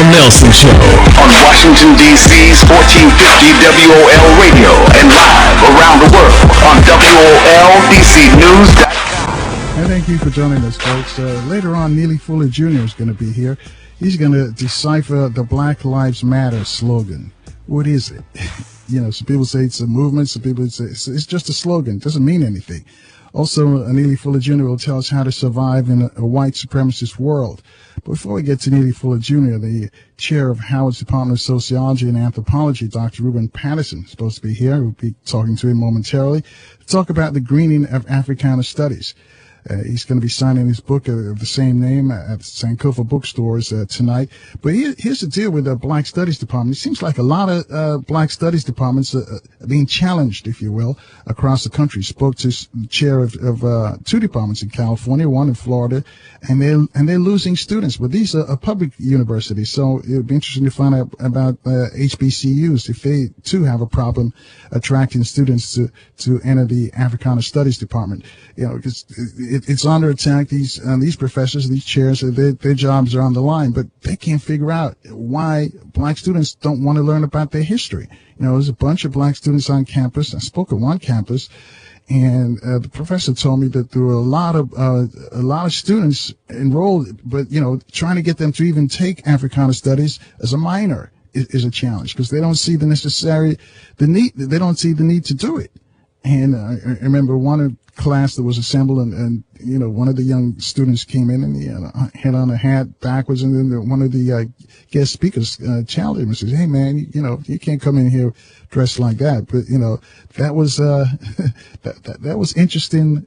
Nelson Show on Washington, D.C.'s 1450 WOL Radio and live around the world on WOLDCnews.com. And thank you for joining us, folks. Later on, Neely Fuller Jr. is going to be here. He's going to decipher the Black Lives Matter slogan. What is it? Some people say it's a movement. Some people say it's just a slogan. It doesn't mean anything. Also, Neely Fuller Jr. will tell us how to survive in a white supremacist world. Before we get to Neely Fuller Jr., the chair of Howard's Department of Sociology and Anthropology, Dr. Rubin Patterson, is supposed to be here. We'll be talking to him momentarily to talk about the greening of Africana studies. He's going to be signing his book of the same name at Sankofa bookstores tonight. But here's the deal with the Black Studies Department. It seems like a lot of Black Studies departments are being challenged, if you will, across the country. Spoke to the chair of two departments in California, one in Florida, and they're losing students. But these are public universities, so it would be interesting to find out about HBCUs if they too have a problem attracting students to enter the Africana Studies Department. Because it's under attack. These professors, these chairs, their jobs are on the line, but they can't figure out why Black students don't want to learn about their history. There's a bunch of Black students on campus. I spoke at one campus, and the professor told me that there were a lot of students enrolled, but trying to get them to even take Africana Studies as a minor is a challenge because they don't see the need to do it. And I remember one class that was assembled, and one of the young students came in and he had on a hat backwards, and then one of the guest speakers challenged him and says, "Hey man, you can't come in here dressed like that." But that was that was interesting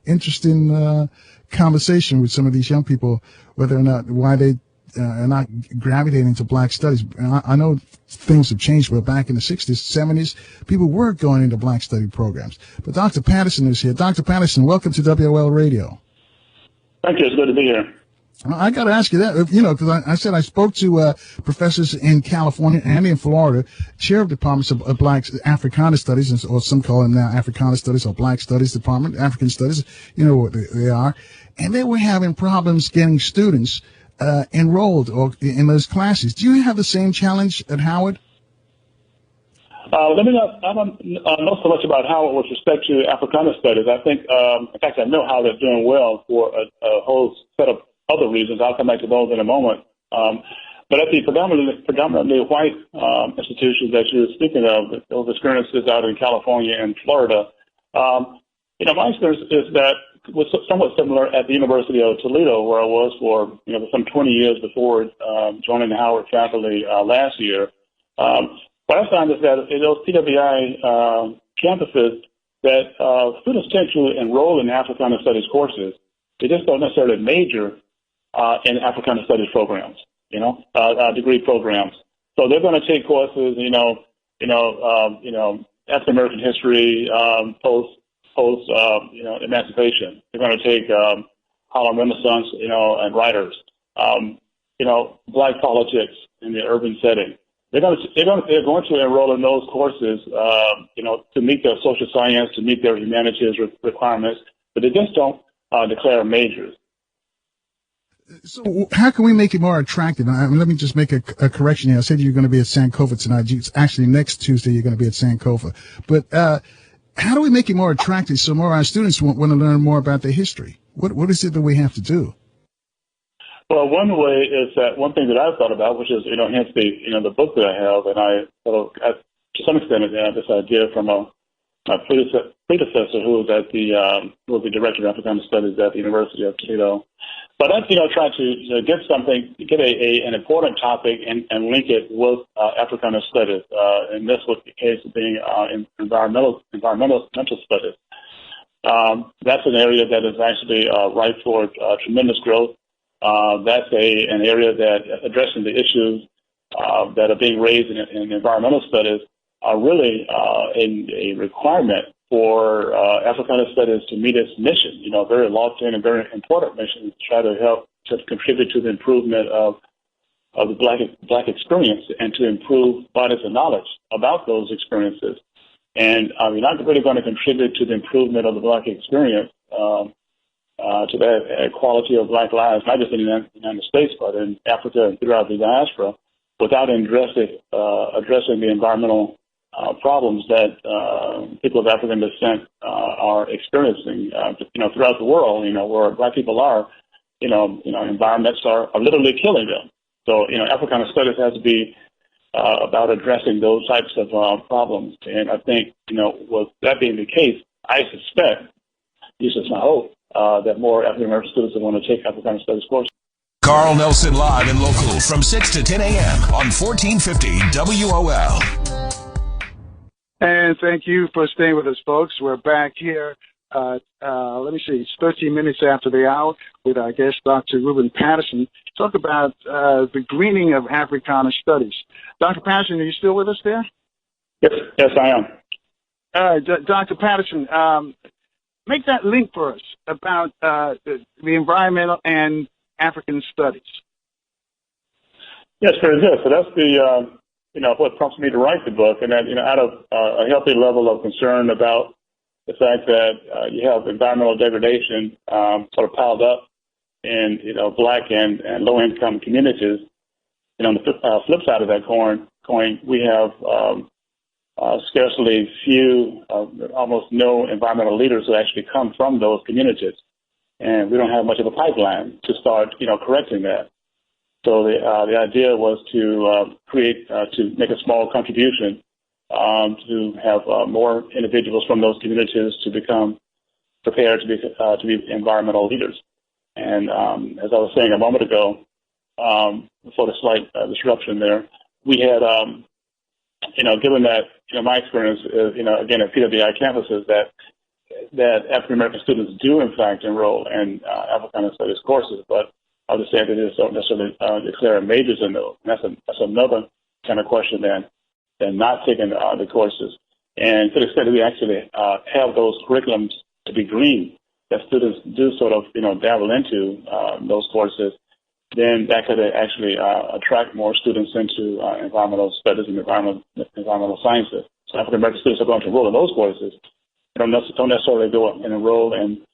conversation with some of these young people, whether or not why they are not gravitating to Black studies. I know things have changed, but back in the 60s, 70s, people were going into Black study programs. But Dr. Patterson is here. Dr. Patterson, welcome to WOL Radio. Thank you. It's good to be here. I got to ask you that, because I said I spoke to professors in California and in Florida, chair of departments of Black Africana Studies, or some call them now Africana Studies or Black Studies Department, African Studies, what they are. And they were having problems getting students enrolled or in those classes. Do you have the same challenge at Howard? I don't know so much about Howard with respect to Africana studies. I think, in fact, I know how they're doing well for a whole set of other reasons. I'll come back to those in a moment. But at the predominantly white institutions that you're speaking of, those experiences out in California and Florida, my experience is that was somewhat similar at the University of Toledo, where I was for some 20 years before joining the Howard faculty last year. What I found is that in those PWI campuses, that students tend to enroll in Africana Studies courses. They just don't necessarily major in Africana Studies programs, degree programs. So they're going to take courses, African American history, post emancipation. They're going to take Harlem Renaissance, and writers, Black politics in the urban setting. They're going to enroll in those courses, to meet their social science, to meet their humanities requirements, but they just don't declare majors. So how can we make it more attractive? Let me just make a correction here. I said you're going to be at Sankofa tonight. It's actually next Tuesday you're going to be at Sankofa. But how do we make it more attractive so more of our students want to learn more about their history? What is it that we have to do? Well, one way is that one thing that I've thought about, which is, hence the book that I have, and I to some extent this idea from my predecessor who was the director of Africana Studies at the University of Toledo. But I've tried to get an important topic and link it with Africana Studies, and this was the case of being environmental studies. That's an area that is actually ripe for tremendous growth. That's an area that addressing the issues that are being raised in environmental studies are really a requirement for Africana Studies to meet its mission, very lofty and very important mission to try to help to contribute to the improvement of the Black experience and to improve bodies of knowledge about those experiences. And we're not really going to contribute to the improvement of the Black experience, to the quality of Black lives, not just in the United States, but in Africa and throughout the diaspora, without addressing the environmental problems that people of African descent are experiencing, throughout the world, where Black people are, environments are literally killing them. So, Africana studies has to be about addressing those types of problems. And I think, with that being the case, I suspect, this is my hope, that more African American students will want to take Africana studies courses. Carl Nelson live and local from 6 to 10 a.m. on 1450 WOL. And thank you for staying with us, folks. We're back here. Let me see, it's 13 minutes after the hour with our guest, Dr. Rubin Patterson, talk about the greening of Africana studies. Dr. Patterson, are you still with us there? Yes, I am. Dr. Patterson, make that link for us about the environmental and African studies. Yes, very good. So that's the, what prompts me to write the book, and that, out of a healthy level of concern about the fact that you have environmental degradation sort of piled up in, Black and low-income communities. On the flip side of that coin, we have scarcely few, almost no environmental leaders who actually come from those communities. And we don't have much of a pipeline to start, correcting that. So the idea was to to make a small contribution to have more individuals from those communities to become prepared to be environmental leaders. And as I was saying a moment ago, before the slight disruption there, we had, given that, my experience is, again, at PWI campuses, that African American students do, in fact, enroll in Africana Studies courses, but I'll just say that they don't necessarily declare majors in those. And that's another kind of question than not taking the courses. And to the extent that we actually have those curriculums to be green, that students do sort of, dabble into those courses, then that could actually attract more students into environmental studies and environmental sciences. So African American students are going to enroll in those courses. They don't necessarily go and enroll in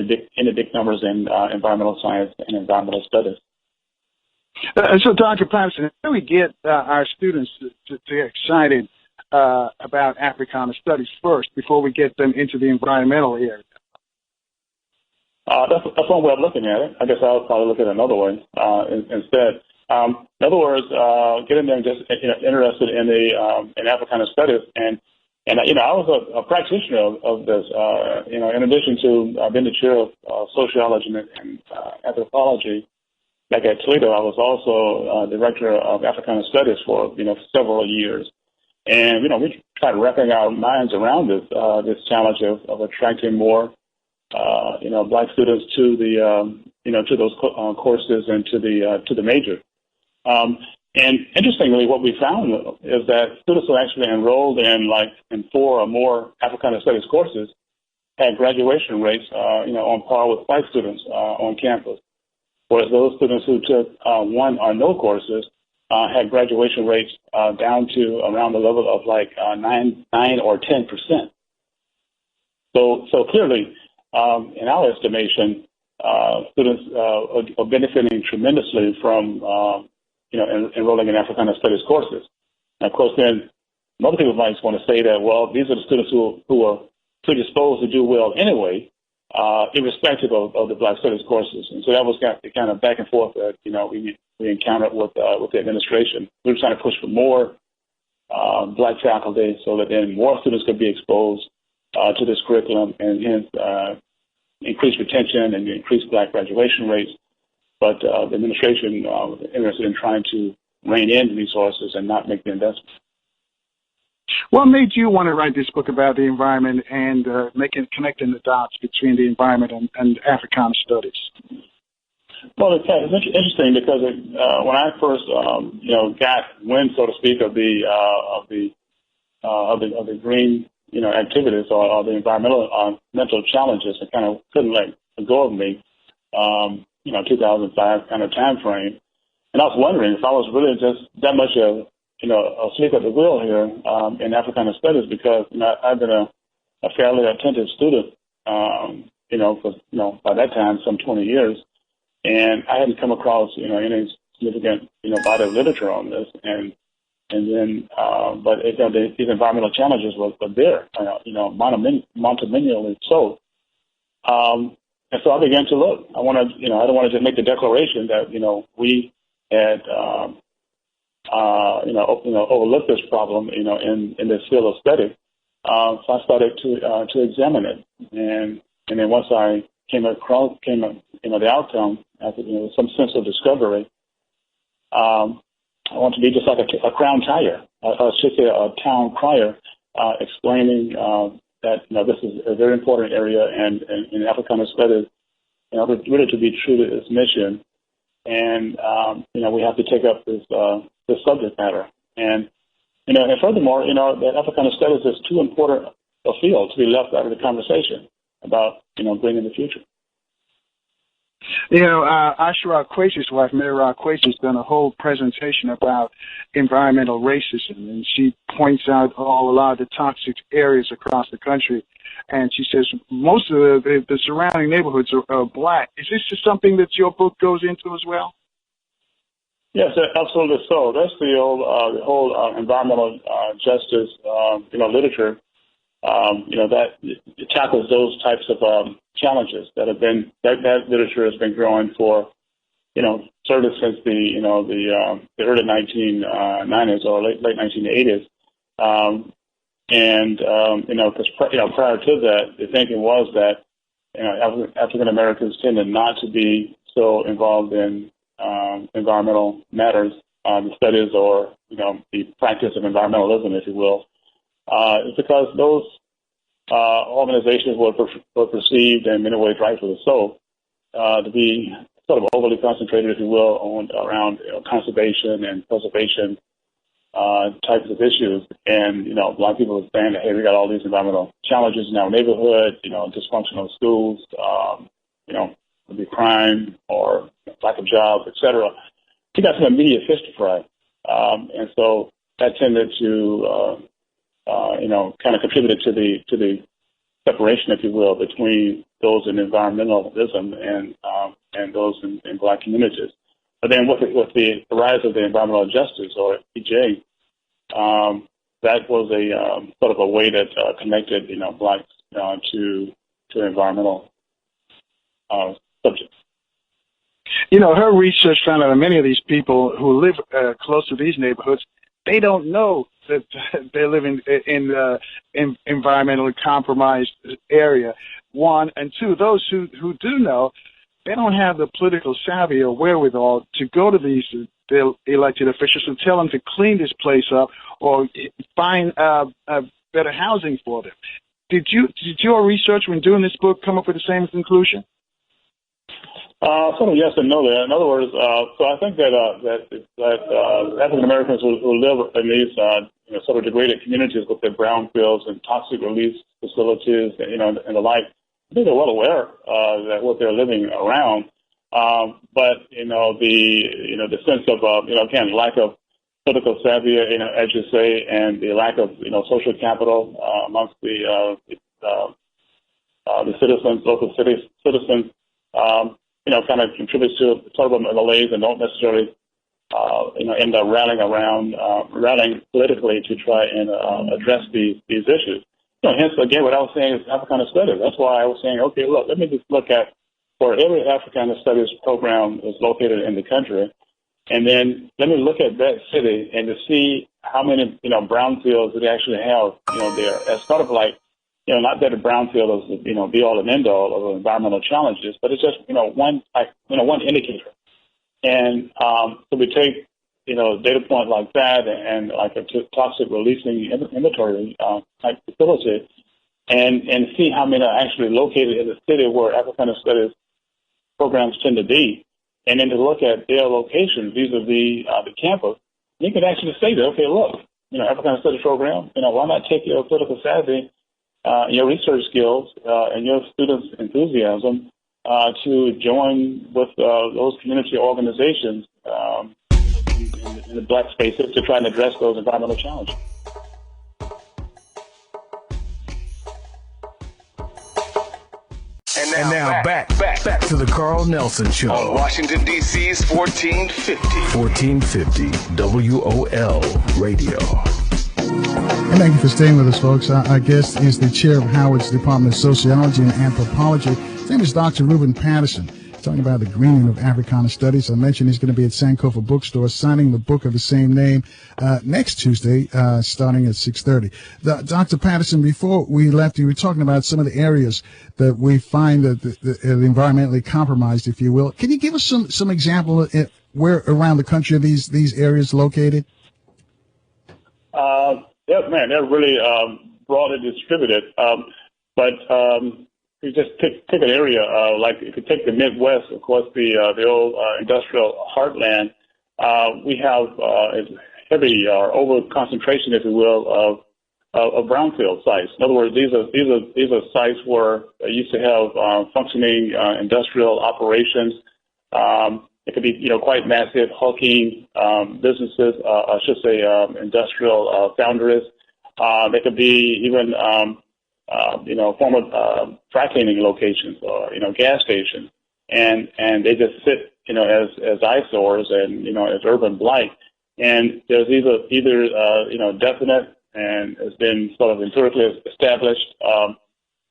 big numbers in environmental science and environmental studies. So, Dr. Patterson, how do we get our students to get excited about Africana studies first before we get them into the environmental area? That's one way of looking at it. I guess I'll probably look at it another way instead. In other words, getting them just interested in Africana studies, and I was a practitioner of this. In addition to being the chair of sociology and anthropology, back at Toledo, I was also director of Africana Studies for several years, and we tried wrapping our minds around this challenge of attracting more Black students to the to those courses and to the major. And interestingly, what we found is that students who actually enrolled in 4 or more Africana Studies courses had graduation rates on par with white students on campus. Whereas those students who took 1 or no courses had graduation rates down to around the level of 9 or 10%. So clearly, in our estimation, students are benefiting tremendously from enrolling in Africana Studies courses. And of course, then other people might want to say that, well, these are the students who are predisposed to do well anyway, irrespective of the Black Studies courses. And so that was kind of back and forth that, we encountered with the administration. We were trying to push for more Black faculty so that then more students could be exposed to this curriculum and hence increase retention and increase Black graduation rates. But the administration was interested in trying to rein in resources and not make the investment. What made you want to write this book about the environment and connecting the dots between the environment and Africana studies? Well, it's interesting because when I first, got wind, so to speak, of the green, activities or the environmental challenges, it kind of couldn't let go of me. 2005 kind of time frame, and I was wondering if I was really just that much of asleep at the wheel here in Africana Studies, because I've been a fairly attentive student, for by that time some 20 years, and I hadn't come across any significant, body of literature on this, and then, but these environmental challenges were there, monumentally so. And so I began to look. I don't want to just make the declaration that we had overlooked this problem in this field of study. So I started to examine it, and then once I came the outcome after some sense of discovery. I want to be just like a crown tire, I should say a town crier, explaining that this is a very important area, and in Africana studies, really to be true to its mission, and we have to take up this subject matter, and furthermore, that Africana studies is too important a field to be left out of the conversation about bringing the future. Ashura Kwesi's wife, Mary Kwesi, has done a whole presentation about environmental racism, and she points out a lot of the toxic areas across the country, and she says most of the surrounding neighborhoods are black. Is this just something that your book goes into as well? Yes, absolutely so. That's the whole environmental justice, literature. That it tackles those types of challenges that literature has been growing for, certainly since the early 1990s or late 1980s. Because prior to that, the thinking was that African Americans tended not to be so involved in environmental matters, the studies or the practice of environmentalism, if you will. It's because those organizations were perceived, in many ways rightfully so, to be sort of overly concentrated, if you will, around conservation and preservation types of issues. And black people were saying that, hey, we got all these environmental challenges in our neighborhood, dysfunctional schools, would be crime or lack of jobs, etc. We got some immediate fish to fry, and so that tended to kind of contributed to the separation, if you will, between those in environmentalism and those in black communities. But then with the rise of the environmental justice, or EJ, that was a sort of a way that connected blacks to environmental subjects. Her research found out that many of these people who live close to these neighborhoods, they don't know that they're living in environmentally compromised area, one. And two, those who do know, they don't have the political savvy or wherewithal to go to these elected officials and tell them to clean this place up or find better housing for them. Did your research when doing this book come up with the same conclusion? Sort of yes and no there. In other words, so I think that African Americans who live in these sort of degraded communities with their brownfields and toxic release facilities, and the like, I think they're well aware that what they're living around. But the sense of again, lack of political savvy, as you say, and the lack of social capital amongst the citizens, local citizens. Kind of contributes to sort of a malaise and don't necessarily, end up rallying politically to try and address these issues. Hence, again, what I was saying is Africana studies. That's why I was saying, okay, look, let me just look at where every Africana studies program is located in the country, and then let me look at that city and to see how many, brownfields that they actually have, there. As sort of like, not that a brownfield is, be all and end all of environmental challenges, but it's just, one indicator. And so we take, data point like that and like a toxic releasing inventory type facility and see how many are actually located in the city where Africana studies programs tend to be. And then to look at their location vis-a-vis the campus, you can actually say that, okay, look, Africana studies program, why not take your political savvy, your research skills, and your students' enthusiasm to join with those community organizations in the black spaces to try and address those environmental challenges. And now back Back to the Carl Nelson Show. On Washington, D.C.'s 1450. 1450 WOL Radio. And thank you for staying with us, folks. Our guest is the chair of Howard's Department of Sociology and Anthropology. His name is Dr. Rubin Patterson. He's talking about the greening of Africana studies. I mentioned he's going to be at Sankofa Bookstore signing the book of the same name next Tuesday, starting at 6:30. Dr. Patterson, before we left, you were talking about some of the areas that we find that environmentally compromised, if you will. Can you give us some example of where around the country are these areas located? Yeah, man, they're really broadly distributed. But you just take an area like if you take the Midwest, of course, the old industrial heartland, we have a heavy over concentration, if you will, of brownfield sites. In other words, these are sites where they used to have functioning industrial operations. It could be, quite massive, hulking businesses, I should say industrial foundries. They could be even, former fracking locations or, gas stations. And they just sit, as eyesores and, as urban blight. And there's either definite and has been sort of empirically established,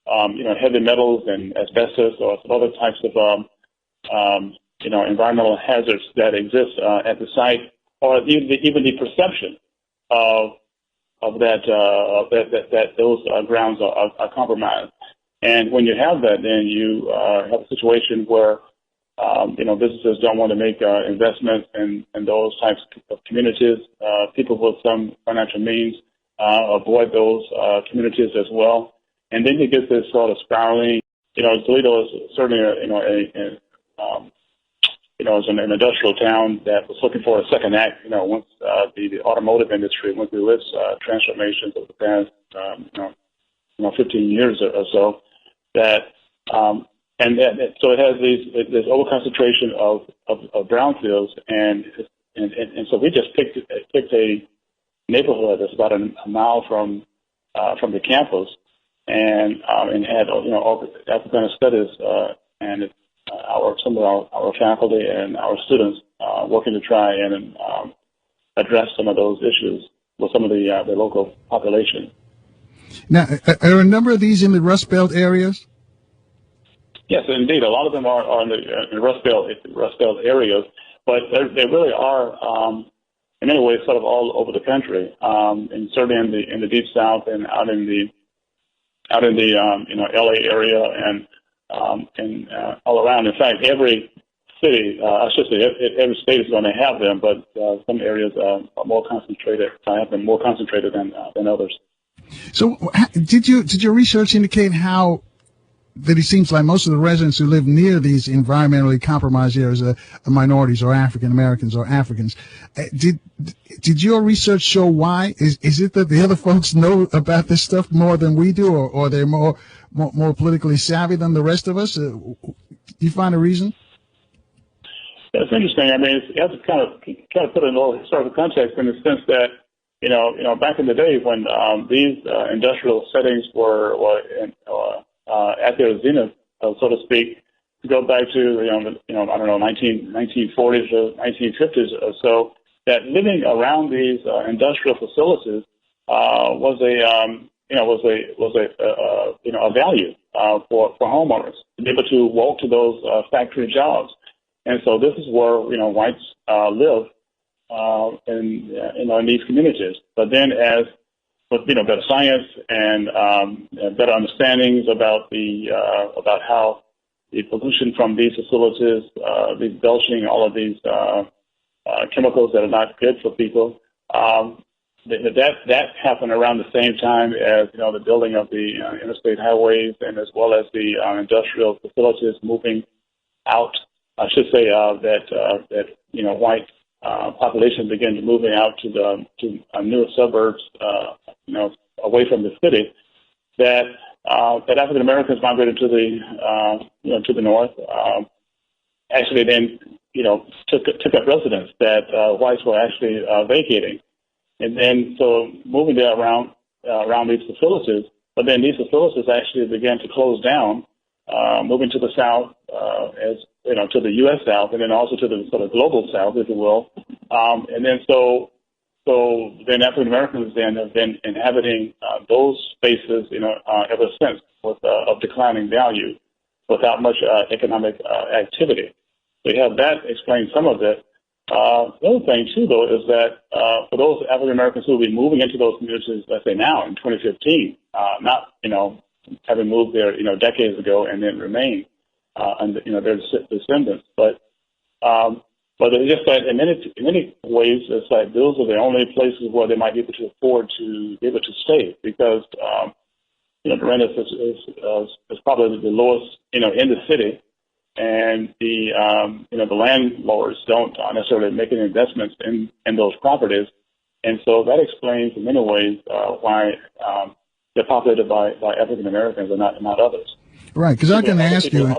heavy metals and asbestos or some other types of, environmental hazards that exist at the site, or even the perception of that those grounds are compromised. And when you have that, then you have a situation where businesses don't want to make investments in those types of communities. People with some financial means avoid those communities as well. And then you get this sort of spiraling. Toledo is certainly it's an industrial town that was looking for a second act, once the automotive industry went through its transformations over the past, 15 years or so. So it has this overconcentration of brownfields, and so we just picked a neighborhood that's about a mile from the campus, and had Africana studies and it's some of our faculty and our students working to try and address some of those issues with some of the local population. Now, are a number of these in the Rust Belt areas? Yes, indeed. A lot of them are in the Rust Belt areas, but they really are in many ways sort of all over the country, and certainly in the Deep South and out in the LA area and all around. In fact, every city, I should say, every state is going to have them, but some areas are more concentrated. Have been more concentrated than others. So, did your research indicate how that it seems like most of the residents who live near these environmentally compromised areas are minorities or African Americans or Africans? Did your research show why? Is it that the other folks know about this stuff more than we do, or they're more politically savvy than the rest of us? Do you find a reason? It's interesting. I mean, you have to kind of put it in a little historical context in the sense that, back in the day when these industrial settings were at their zenith, so to speak, to go back to, 1940s or 1950s or so, that living around these industrial facilities was a value for homeowners to be able to walk to those factory jobs. And so this is where, whites live in these communities. But then as with, better science and better understandings about about how the pollution from these facilities, these belching, all of these chemicals that are not good for people, that happened around the same time as, the building of the interstate highways and as well as the industrial facilities moving out. I should say that white population began to moving out to newer suburbs, away from the city. That African Americans migrated to the north. Actually, then took up residence that whites were actually vacating, and then so moving there around these facilities. But then these facilities actually began to close down moving to the South, as you know, to the U.S. South, and then also to the sort of global South, if you will. And then so then African Americans then have been inhabiting those spaces, ever since, with of declining value, without much economic activity. So you have that explain some of it. The other thing too, though, is that for those African Americans who will be moving into those communities, let's say now in 2015, not having moved there decades ago and then remain and their descendants, but it's just that in many ways, it's like those are the only places where they might be able to afford to be able to stay, because the rent is probably the lowest in the city, and the the landlords don't necessarily make any investments in those properties, and so that explains in many ways why they're populated by African Americans and not others. Right, because I was going to ask you, I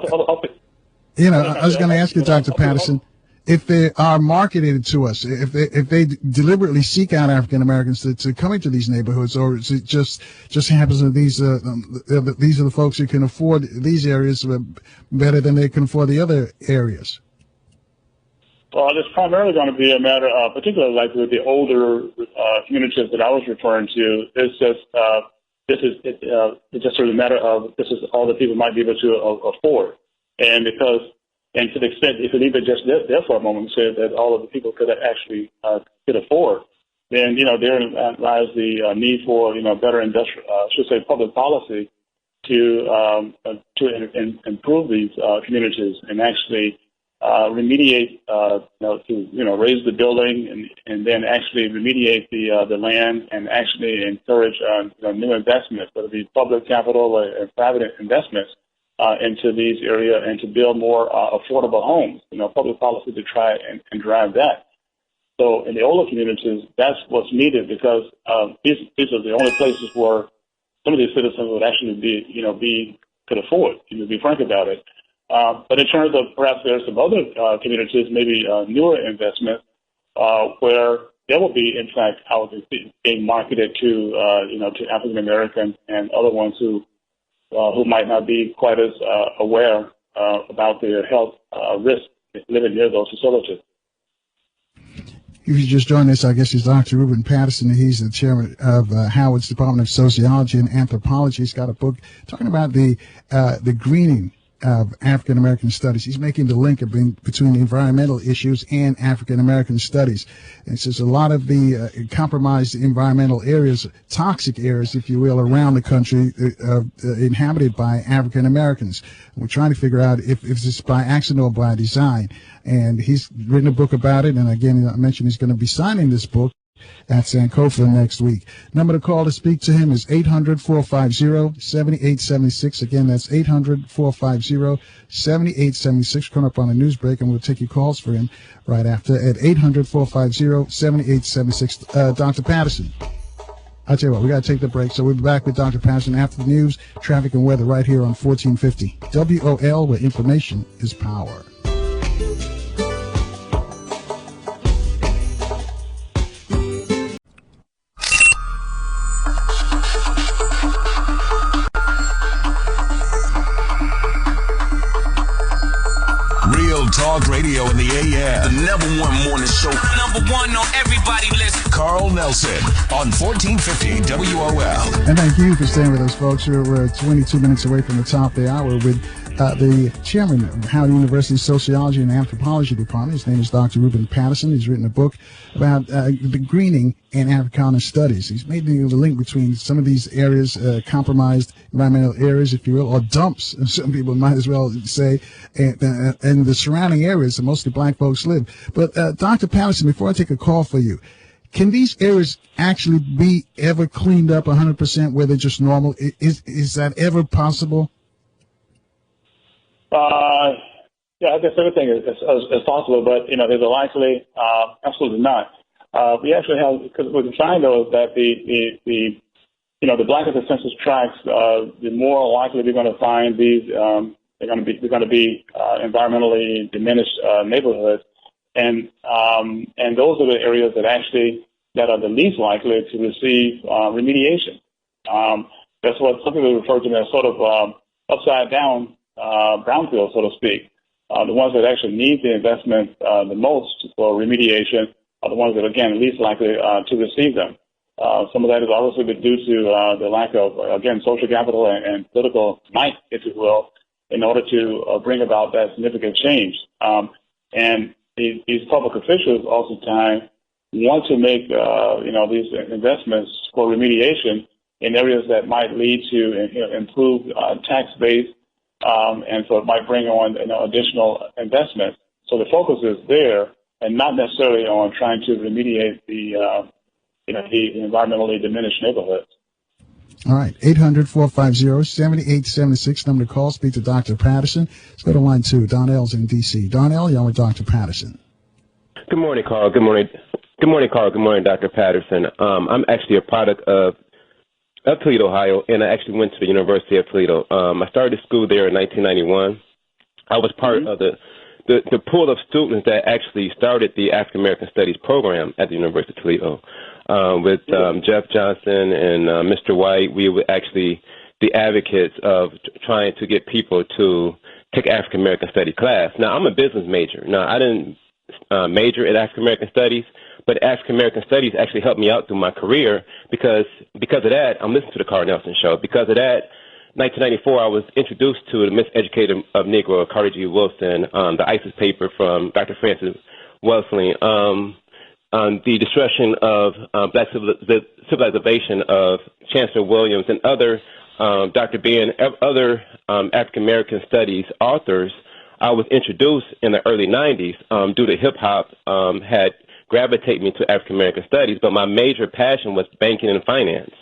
was going to ask you, Dr. Patterson, if they are marketed to us, if they deliberately seek out African Americans to come into these neighborhoods, or is it just happens that these are the folks who can afford these areas better than they can afford the other areas? Well, it's primarily going to be a matter of, particularly like with the older communities that I was referring to. It's just it's just sort of a matter of this is all that people might be able to afford, and to the extent, if you leave it just there for a moment and say that all of the people could actually could afford, then therein lies the need for better public policy to improve these communities and actually remediate, to raise the building and then actually remediate the land and actually encourage new investments, whether it be public capital or private investments into these areas, and to build more affordable homes. Public policy to try and drive that. So in the older communities, that's what's needed, because these are the only places where some of these citizens would actually could afford. To be frank about it. But in terms of perhaps there are some other communities, maybe newer investments, where there will be, in fact, houses being marketed to African Americans and other ones who might not be quite as aware about their health risk living near those facilities. If you just joined us, I guess he's Dr. Rubin Patterson. He's the chairman of Howard's Department of Sociology and Anthropology. He's got a book talking about the greening of African American studies. He's making the link between environmental issues and African American studies. And it says a lot of the compromised environmental areas, toxic areas, if you will, around the country are inhabited by African Americans. We're trying to figure out if it's by accident or by design. And he's written a book about it. And again, I mentioned he's going to be signing this book at Sankofa next week. Number to call to speak to him is 800-450-7876. Again, that's 800-450-7876. Coming up on a news break, and we'll take your calls for him right after at 800-450-7876. Dr. Patterson, I'll tell you what, we got to take the break, so we'll be back with Dr. Patterson after the news, traffic, and weather right here on 1450 WOL, where information is power. Talk radio in the AM. The #1 morning show. #1 on everybody list. Carl Nelson on 1450 WOL. And thank you for staying with us, folks. We're 22 minutes away from the top of the hour with the chairman of Howard University's Sociology and Anthropology Department. His name is Dr. Rubin Patterson. He's written a book about the greening and Africana studies. He's made the link between some of these areas, compromised environmental areas, if you will, or dumps, some people might as well say, and the surrounding areas that mostly black folks live. But Dr. Patterson, before I take a call for you, can these areas actually be ever cleaned up 100% where they're just normal? Is that ever possible? Yeah, I guess everything is possible, but there's a likely, absolutely not. We actually have, because what we find though is that the blacker the census tracts, the more likely we're going to find these. They're going to be environmentally diminished neighborhoods, and those are the areas that are the least likely to receive remediation. That's what some people refer to as sort of upside down brownfield, so to speak. The ones that actually need the investment the most for remediation are the ones that, again, least likely to receive them. Some of that is obviously due to the lack of, again, social capital and political might, if you will, in order to bring about that significant change. And these public officials oftentimes want to make, these investments for remediation in areas that might lead to improved tax base, and so it might bring on additional investment. So the focus is there, and not necessarily on trying to remediate the environmentally diminished neighborhoods. All right, 800-450-7876, number to call. Speak to Dr. Patterson. Let's go to line 2. Donnell's in D.C. Donnell, you're with Dr. Patterson. Good morning, Carl. Good morning. Good morning, Carl. Good morning, Dr. Patterson. I'm actually a product of Toledo, Ohio, and I actually went to the University of Toledo. I started school there in 1991. I was part of the pool of students that actually started the African American Studies program at the University of Toledo. With Jeff Johnson and Mr. White, we were actually the advocates of trying to get people to take African American Study class. Now, I'm a business major. Now, I didn't major in African American Studies, but African American Studies actually helped me out through my career because of that. I'm listening to the Carl Nelson Show. Because of that, 1994, I was introduced to the Miseducated of Negro, Carter G. Wilson, the ISIS paper from Dr. Francis Wellesley, the destruction of black civilization of Chancellor Williams and other Dr. B and other African American studies authors. I was introduced in the early 90s due to hip hop had gravitated me to African American studies, but my major passion was banking and finance.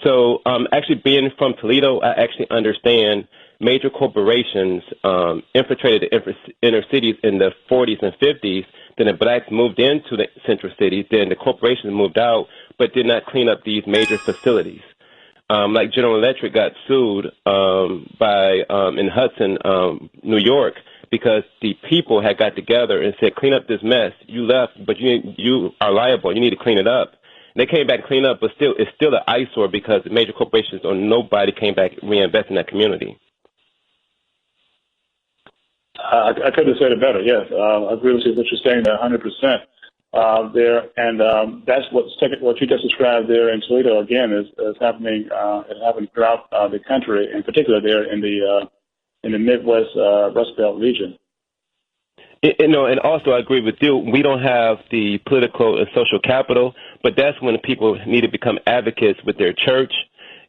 So actually being from Toledo, I actually understand major corporations infiltrated the inner cities in the 40s and 50s. Then the blacks moved into the central cities. Then the corporations moved out, but did not clean up these major facilities. Like General Electric got sued in Hudson, New York, because the people had got together and said, clean up this mess. You left, but you are liable. You need to clean it up. And they came back and cleaned up, but it's still an eyesore because the major corporations or nobody came back and reinvested in that community. I couldn't have said it better. Yes, I agree with you what you're saying there 100% there, and that's what you just described there in Toledo. Again, is happening. It happened throughout the country, in particular there in the Midwest Rust Belt region. And also I agree with you. We don't have the political and social capital, but that's when people need to become advocates with their church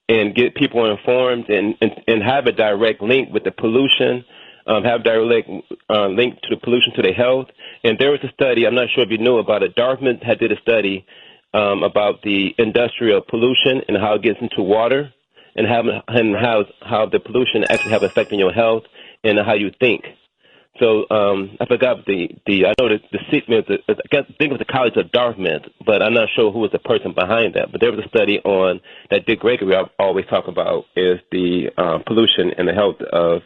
and get people informed and have a direct link with the pollution. Have direct link to the pollution to their health. And there was a study, I'm not sure if you knew about it, Dartmouth did a study about the industrial pollution and how it gets into water and how the pollution actually have an effect on your health and how you think. So I forgot I know the think it was the College of Dartmouth, but I'm not sure who was the person behind that. But there was a study on that Dick Gregory I always talk about is the pollution and the health of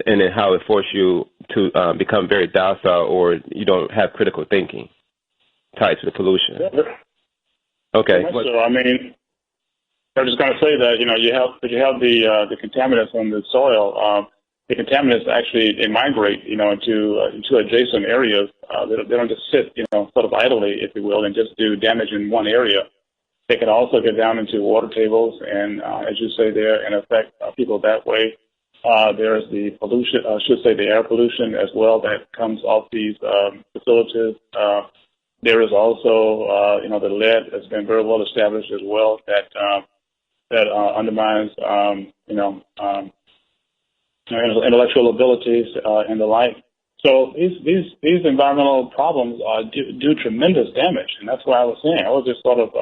and then how it forces you to become very docile or you don't have critical thinking tied to the pollution. Yeah. Okay. So, I mean, I'm just going to say that, you have the contaminants on the soil. The contaminants actually, they migrate, into adjacent areas. They don't just sit, sort of idly, if you will, and just do damage in one area. They can also get down into water tables and, as you say there, and affect people that way. There's the pollution, the air pollution as well that comes off these facilities. There is also, the lead has been very well established as well that undermines, intellectual abilities and the like. So these environmental problems do tremendous damage, and that's why I was saying I was just sort of.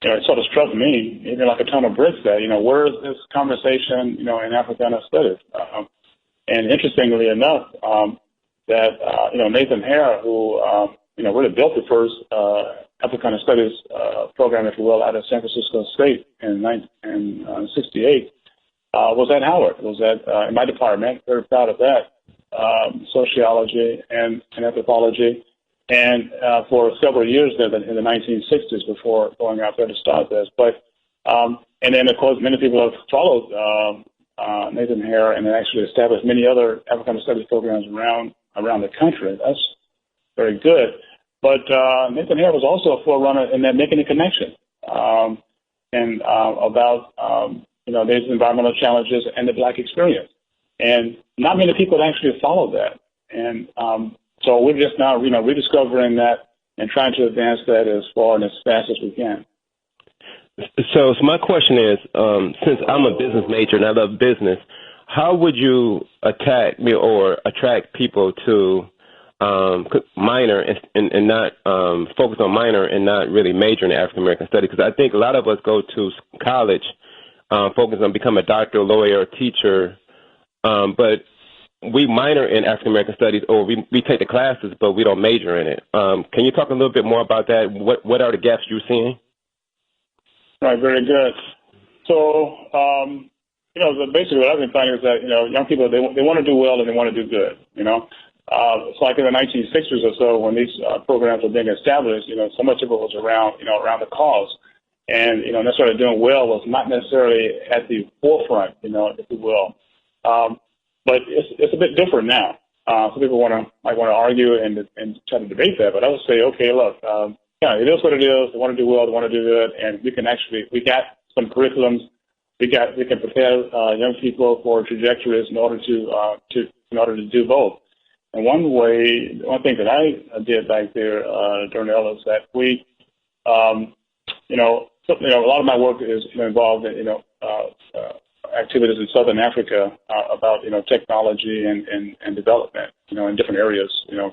It sort of struck me, even like a ton of bricks, that, where is this conversation, in Africana studies? And interestingly enough, that, Nathan Hare, who, really built the first Africana studies program, if you will, out of San Francisco State in 1968, was at Howard, was in my department, very proud of that, sociology and anthropology. And for several years there in the 1960s before going out there to start this. But and then, of course, many people have followed Nathan Hare, and actually established many other African studies programs around the country. That's very good. But Nathan Hare was also a forerunner in that making a connection about these environmental challenges and the Black experience. And not many people actually follow that. And so we're just now, rediscovering that and trying to advance that as far and as fast as we can. So my question is, since I'm a business major and I love business, how would you attract people to minor and not focus on minor and not really major in African American studies? Because I think a lot of us go to college focus on becoming a doctor, lawyer, teacher, but we minor in African American studies, or we take the classes, but we don't major in it. Can you talk a little bit more about that? What are the gaps you're seeing? Right, very good. So, basically what I've been finding is that, young people, they want to do well and they want to do good, It's like in the 1960s or so when these programs were being established, so much of it was around the cause. And, necessarily doing well was not necessarily at the forefront, if you will. But it's a bit different now. Some people might want to argue and try to debate that, but I would say, okay, look, it is what it is. They want to do well, they want to do good, and we got some curriculums. We can prepare young people for trajectories in order to do both. And one thing that I did back there, Darnell, is that we, a lot of my work is involved in activities in Southern Africa about technology and development, in different areas.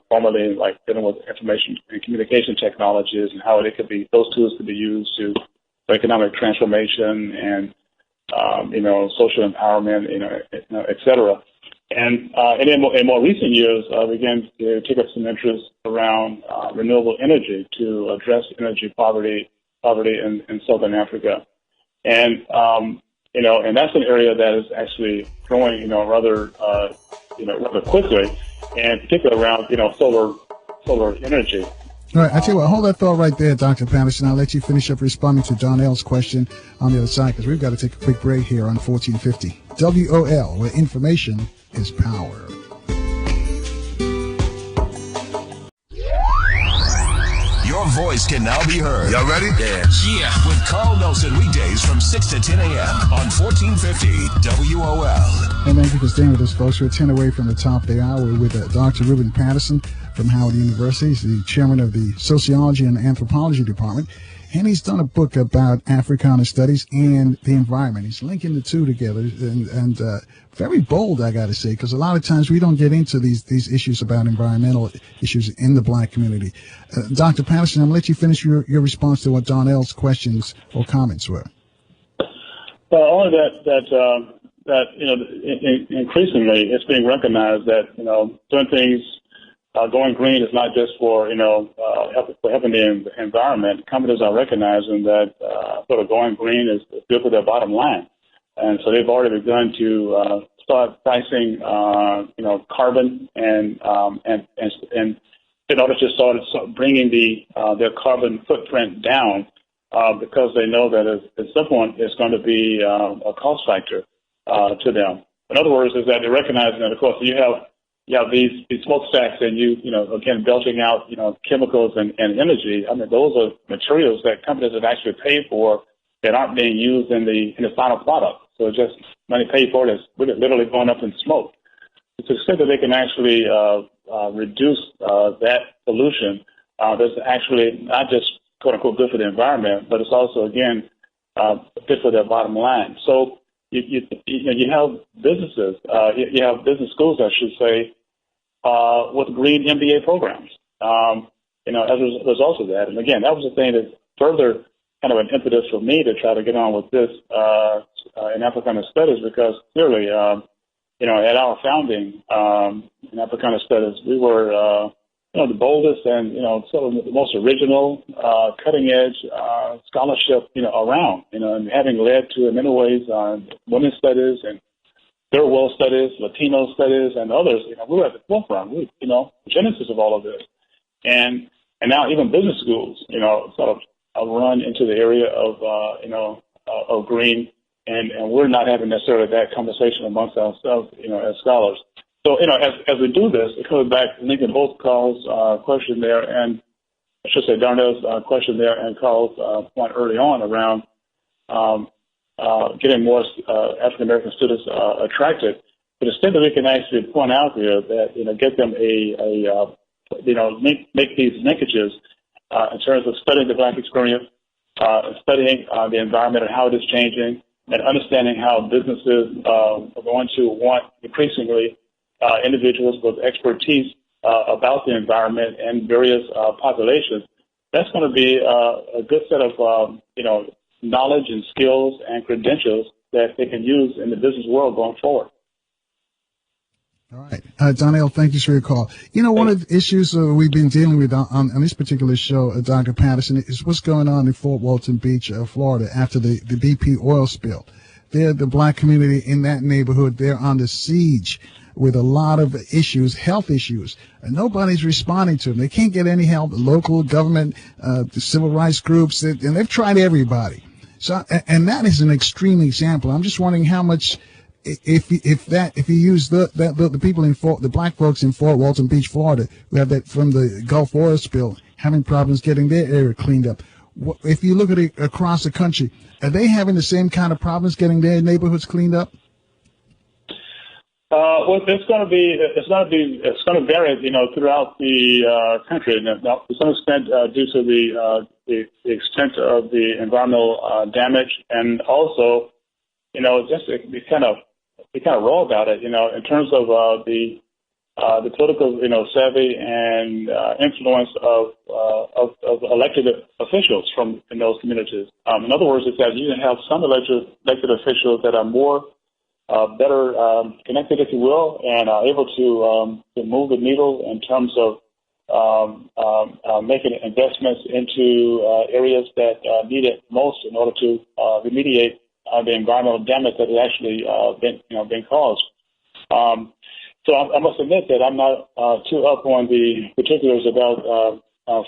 Formerly like dealing with information and communication technologies and how those tools could be used for economic transformation and social empowerment, et cetera. And in more recent years, I began to take up some interest around renewable energy to address energy poverty in Southern Africa. And and that's an area that is actually growing, rather quickly, and particularly around, solar energy. All right, I tell you what, hold that thought right there, Dr. Patterson. I'll let you finish up responding to Darnell's question on the other side, because we've got to take a quick break here on 1450 WOL, where information is power. Your voice can now be heard. Y'all ready? Yeah. With Carl Nelson weekdays from 6 to 10 a.m. on 1450 WOL. And thank you for staying with us, folks. We're 10 away from the top of the hour with Dr. Rubin Patterson from Howard University. He's the chairman of the Sociology and Anthropology Department. And he's done a book about Africana studies and the environment. He's linking the two together, and very bold, I got to say, because a lot of times we don't get into these issues about environmental issues in the Black community. Dr. Patterson, I'm going to let you finish your response to what Darnell's questions or comments were. Well, only that increasingly it's being recognized that doing things. Going green is not just for helping the environment. Companies are recognizing that sort of going green is good for their bottom line, and so they've already begun to start pricing carbon and in order to start bringing their carbon footprint down because they know that at some point it's going to be a cost factor to them. In other words, is that they're recognizing that, of course, you have these smokestacks and again, belching out, chemicals and energy. I mean, those are materials that companies have actually paid for that aren't being used in the final product. So it's just money paid for it is literally going up in smoke. To the extent that they can actually reduce that pollution, there's actually not just quote unquote good for the environment, but it's also, again, good for their bottom line. So you have businesses, you have business schools, I should say, with green MBA programs, as a result of that. And again, that was the thing that further kind of an impetus for me to try to get on with this in Africana Studies, because clearly, at our founding in Africana Studies, we were, the boldest and, sort of the most original, cutting edge scholarship, around, and having led to, in many ways, women's studies and third world studies, Latino studies, and others. We were at the forefront. We, genesis of all of this. And now even business schools, sort of run into the area of, of green and we're not having necessarily that conversation amongst ourselves, as scholars. So, as we do this, it comes back to Lincoln Holt's question there, and I should say Darnell's question there, and Carl's point early on around getting more African American students attracted. To the extent that we can actually point out here that get them make these linkages in terms of studying the Black experience, studying the environment and how it is changing, and understanding how businesses are going to want increasingly individuals with expertise about the environment and various populations. That's going to be a good set of knowledge and skills and credentials that they can use in the business world going forward. All right. Donnell, thank you for your call. One of the issues we've been dealing with on this particular show, Dr. Patterson, is what's going on in Fort Walton Beach, Florida, after the BP oil spill. The Black community in that neighborhood, they're under siege with a lot of issues, health issues, and nobody's responding to them. They can't get any help. The local government, the civil rights groups, and they've tried everybody. So, and that is an extreme example. I'm just wondering how much, if you use the people in the Black folks in Fort Walton Beach, Florida, who have that from the Gulf oil spill, having problems getting their area cleaned up. If you look at it across the country, are they having the same kind of problems getting their neighborhoods cleaned up? Well, it's going to vary, throughout the country. Now, to some extent, due to the extent of the environmental damage, and also, just to be kind of raw about it, in terms of the political, savvy and influence of elected officials in those communities. In other words, it's that you have some elected officials that are more better connected, if you will, and are able to move the needle in terms of making investments into areas that need it most in order to remediate the environmental damage that has actually been caused. So I must admit that I'm not too up on the particulars about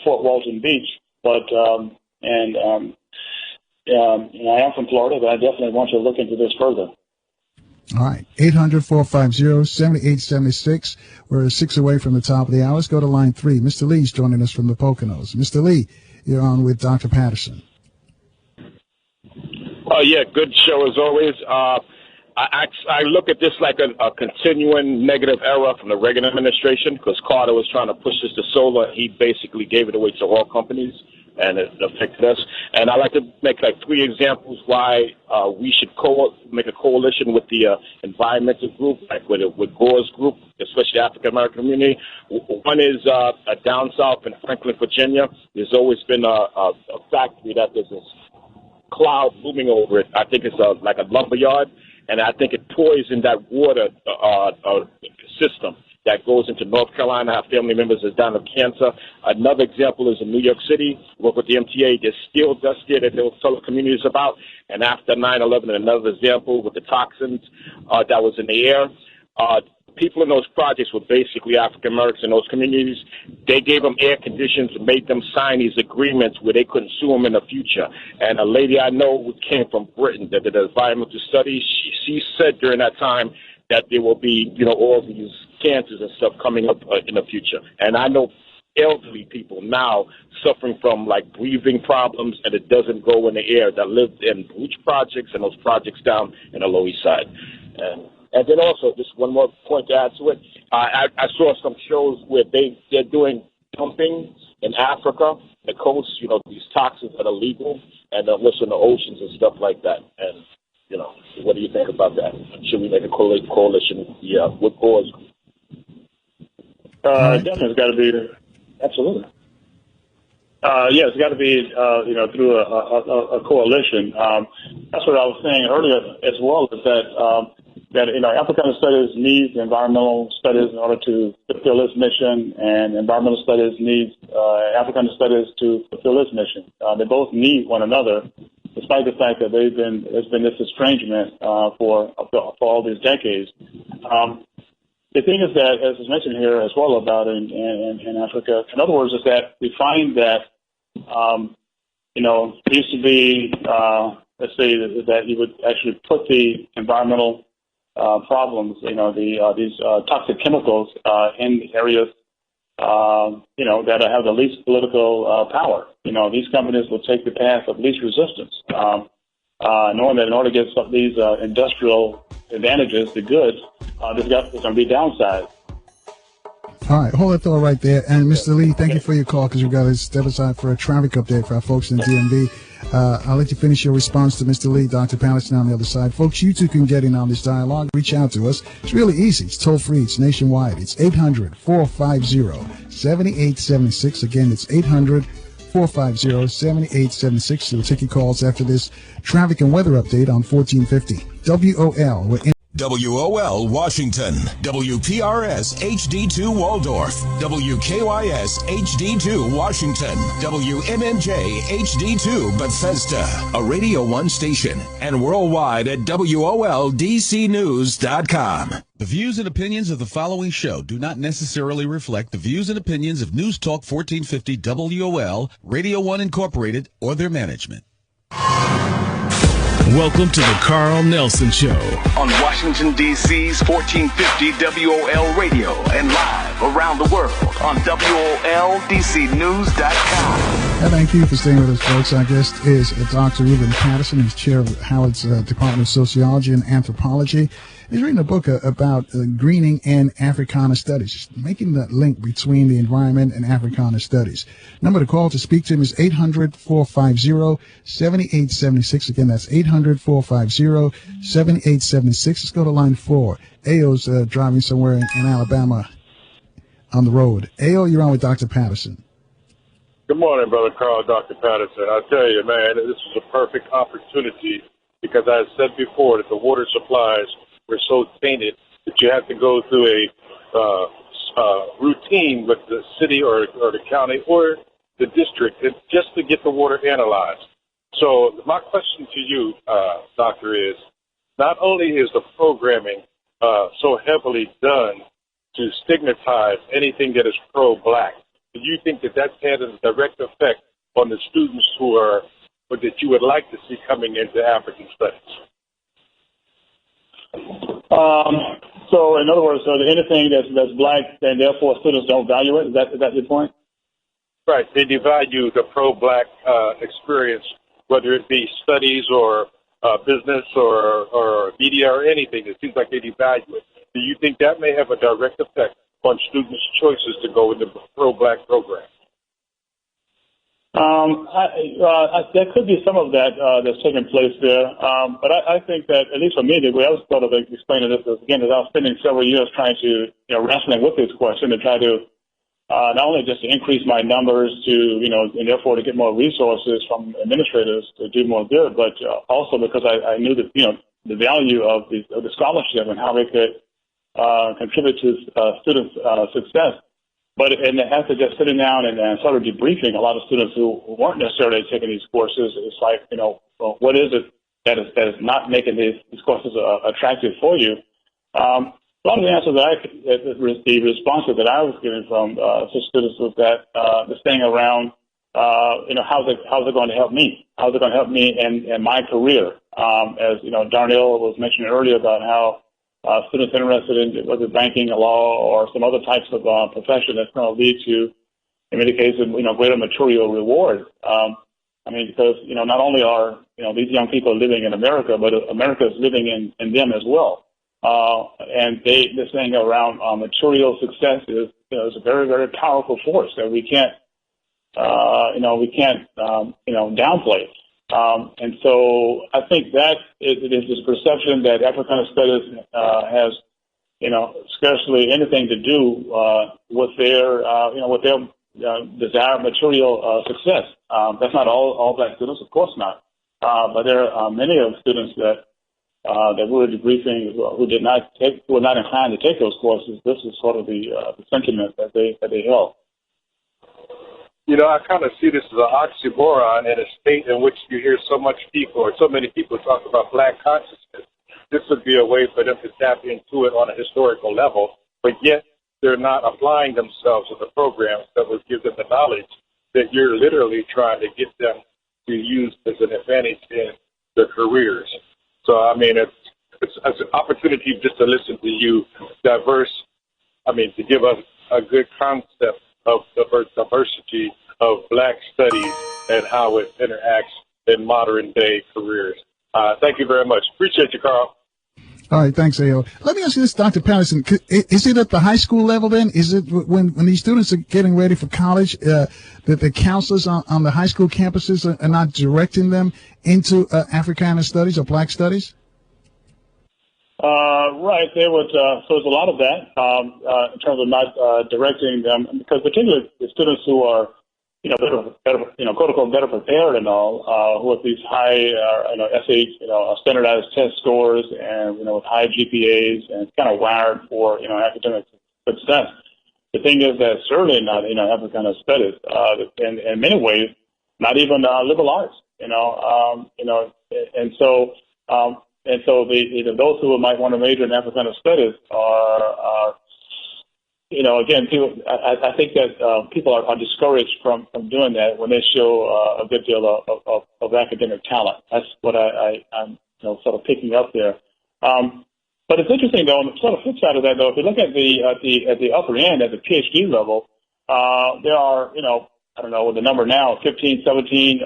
Fort Walton Beach, but I am from Florida, but I definitely want to look into this further. All right, 800-450-7876. We're 6 away from the top of the hour. Let's go to line 3. Mr. Lee's joining us from the Poconos. Mr. Lee, you're on with Dr. Patterson. Yeah, good show as always. I look at this like a continuing negative era from the Reagan administration, because Carter was trying to push this to solar. He basically gave it away to oil companies, and it affected us. And I like to make like 3 examples why we should make a coalition with the environmental group, like with Gore's group, especially the African American community. One is down south in Franklin, Virginia. There's always been a factory that there's this cloud looming over it. I think it's like a lumber yard, and I think it poisoned that water system that goes into North Carolina. I have family members that's down with cancer. Another example is in New York City. Work with the MTA. There's still dust there that they'll tell the communities about. And after 9/11, another example with the toxins that was in the air. People in those projects were basically African Americans in those communities. They gave them air conditions and made them sign these agreements where they couldn't sue them in the future. And a lady I know who came from Britain that did environmental studies, she said during that time that there will be, all these cancers and stuff coming up in the future. And I know elderly people now suffering from like breathing problems, and it doesn't go in the air, that lived in bleach projects and those projects down in the Lower East Side. And then also, just one more point to add to it, I saw some shows where they're doing dumping in Africa, the coast, these toxins that are legal, and what's in the oceans and stuff like that. And, what do you think about that? Should we make a coalition? Yeah, with Gore's? Definitely, it's got to be, absolutely. Yeah, it's got to be, through a coalition. That's what I was saying earlier as well, is that Africana Studies needs environmental studies in order to fulfill its mission, and environmental studies needs Africana Studies to fulfill its mission. They both need one another, despite the fact that there's been this estrangement for all these decades. The thing is that, as is mentioned here as well about in Africa, in other words, is that we find that, there used to be let's say that you would actually put the environmental problems, these toxic chemicals in areas, that have the least political power. These companies will take the path of least resistance, knowing that in order to get some of these industrial advantages, the goods, there's going to be downside. All right, hold that thought right there. And Mr. Lee, thank you for your call, because we've got to step aside for a traffic update for our folks in DMV. I'll let you finish your response to Mr. Lee, Dr. Patterson on the other side. Folks, you too can get in on this dialogue. Reach out to us. It's really easy. It's toll free. It's nationwide. It's 800-450-7876. Again, it's 800-450-7876. We'll take your calls after this traffic and weather update on 1450 WOL. We're in WOL Washington, WPRS HD2 Waldorf, WKYS HD2 Washington, WMNJ HD2 Bethesda, a Radio 1 station, and worldwide at WOLDCnews.com. The views and opinions of the following show do not necessarily reflect the views and opinions of News Talk 1450 WOL, Radio 1 Incorporated, or their management. Welcome to the Carl Nelson Show on Washington, D.C.'s 1450 WOL Radio and live around the world on WOLDCnews.com. And thank you for staying with us, folks. Our guest is Dr. Rubin Patterson. He's chair of Howard's Department of Sociology and Anthropology. He's written a book about greening and Africana studies, just making that link between the environment and Africana studies. Number to call to speak to him is 800-450-7876. Again, that's 800-450-7876. Let's go to line 4. Ayo's driving somewhere in Alabama on the road. Ayo, you're on with Dr. Patterson. Good morning, Brother Carl, Dr. Patterson. I tell you, man, this is a perfect opportunity because I said before that the water supplies were so tainted that you have to go through a routine with the city or the county or the district just to get the water analyzed. So my question to you, Doctor, is not only is the programming so heavily done to stigmatize anything that is pro-black, do you think that that's had a direct effect on the students that you would like to see coming into African studies? So, in other words, anything that's black, and therefore students don't value it. Is that your point? Right. They devalue the pro-black experience, whether it be studies or business or media or anything. It seems like they devalue it. Do you think that may have a direct effect on students' choices to go into pro-black programs? There could be some of that that's taking place there, but I think that, at least for me, the way I was sort of explaining this is, again, is I was spending several years trying to, wrestling with this question to try to not only just to increase my numbers to, and therefore to get more resources from administrators to do more good, but also because I knew that, the value of the scholarship and how they could contribute to students' success. But after just sitting down and sort of debriefing a lot of students who weren't necessarily taking these courses, it's like, what is it that is not making these courses attractive for you? A lot of the answers the responses that I was getting from students was that this thing around, how's it going to help me? How's it going to help me in my career? As Darnell was mentioning earlier about how students interested in whether banking, law, or some other types of profession that's going to lead to, in many cases, greater material reward. Because not only are these young people living in America, but America is living in them as well. And this thing around material success is a very, very powerful force that we can't downplay. And so I think that it is this perception that Africana studies has, scarcely anything to do with their desired material success. That's not all black students, of course not. But there are many of students that we were debriefing who were not inclined to take those courses. This is sort of the sentiment that they held. I kind of see this as an oxymoron in a state in which you hear so many people talk about black consciousness. This would be a way for them to tap into it on a historical level, but yet they're not applying themselves to the programs that would give them the knowledge that you're literally trying to get them to use as an advantage in their careers. So, I mean, it's an opportunity just to listen to you to give us a good concept of the diversity of Black studies and how it interacts in modern day careers. Thank you very much. Appreciate you, Carl. All right, thanks, A.O. Let me ask you this, Dr. Patterson. Is it at the high school level then? Is it when these students are getting ready for college that the counselors on the high school campuses are not directing them into Africana studies or Black studies? Right. They would. So there's a lot of that in terms of not directing them, because particularly the students who are, better, quote unquote, better prepared and all, who have these high, standardized test scores and with high GPAs and kind of wired for academic success. The thing is that certainly not Africana studies, in many ways, not even liberal arts. And so those who might want to major in Africana studies are again, people. I think that people are discouraged from doing that when they show a good deal of academic talent. That's what I'm sort of picking up there. But it's interesting though. On the sort of flip side of that, though, if you look at the upper end, at the PhD level, there are I don't know what the number now, 15, 17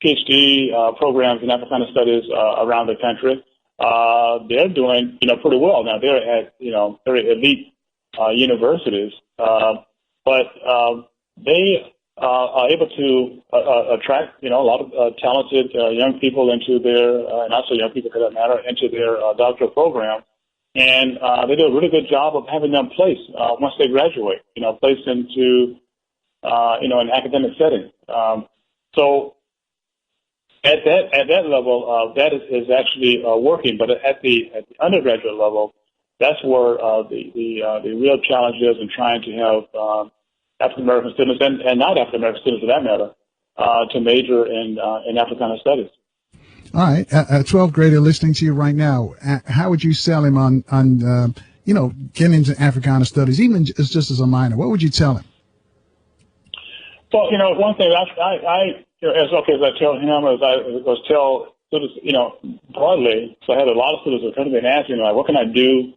PhD programs in Africana studies around the country. They're doing pretty well now. They're at very elite universities, but they are able to attract a lot of talented young people into their, and also young people for that matter, into their doctoral program, and they do a really good job of having them placed once they graduate. Placed into an academic setting. So at that level, that is actually working, but at the undergraduate level, that's where the real challenge is in trying to have African American students and not African American students, for that matter, to major in Africana studies. All right, a 12th grader listening to you right now, how would you sell him on getting into Africana studies, even just as a minor? What would you tell him? Well, one thing I as I tell him, as I tell students, broadly. So I had a lot of students who come to me and ask me, what can I do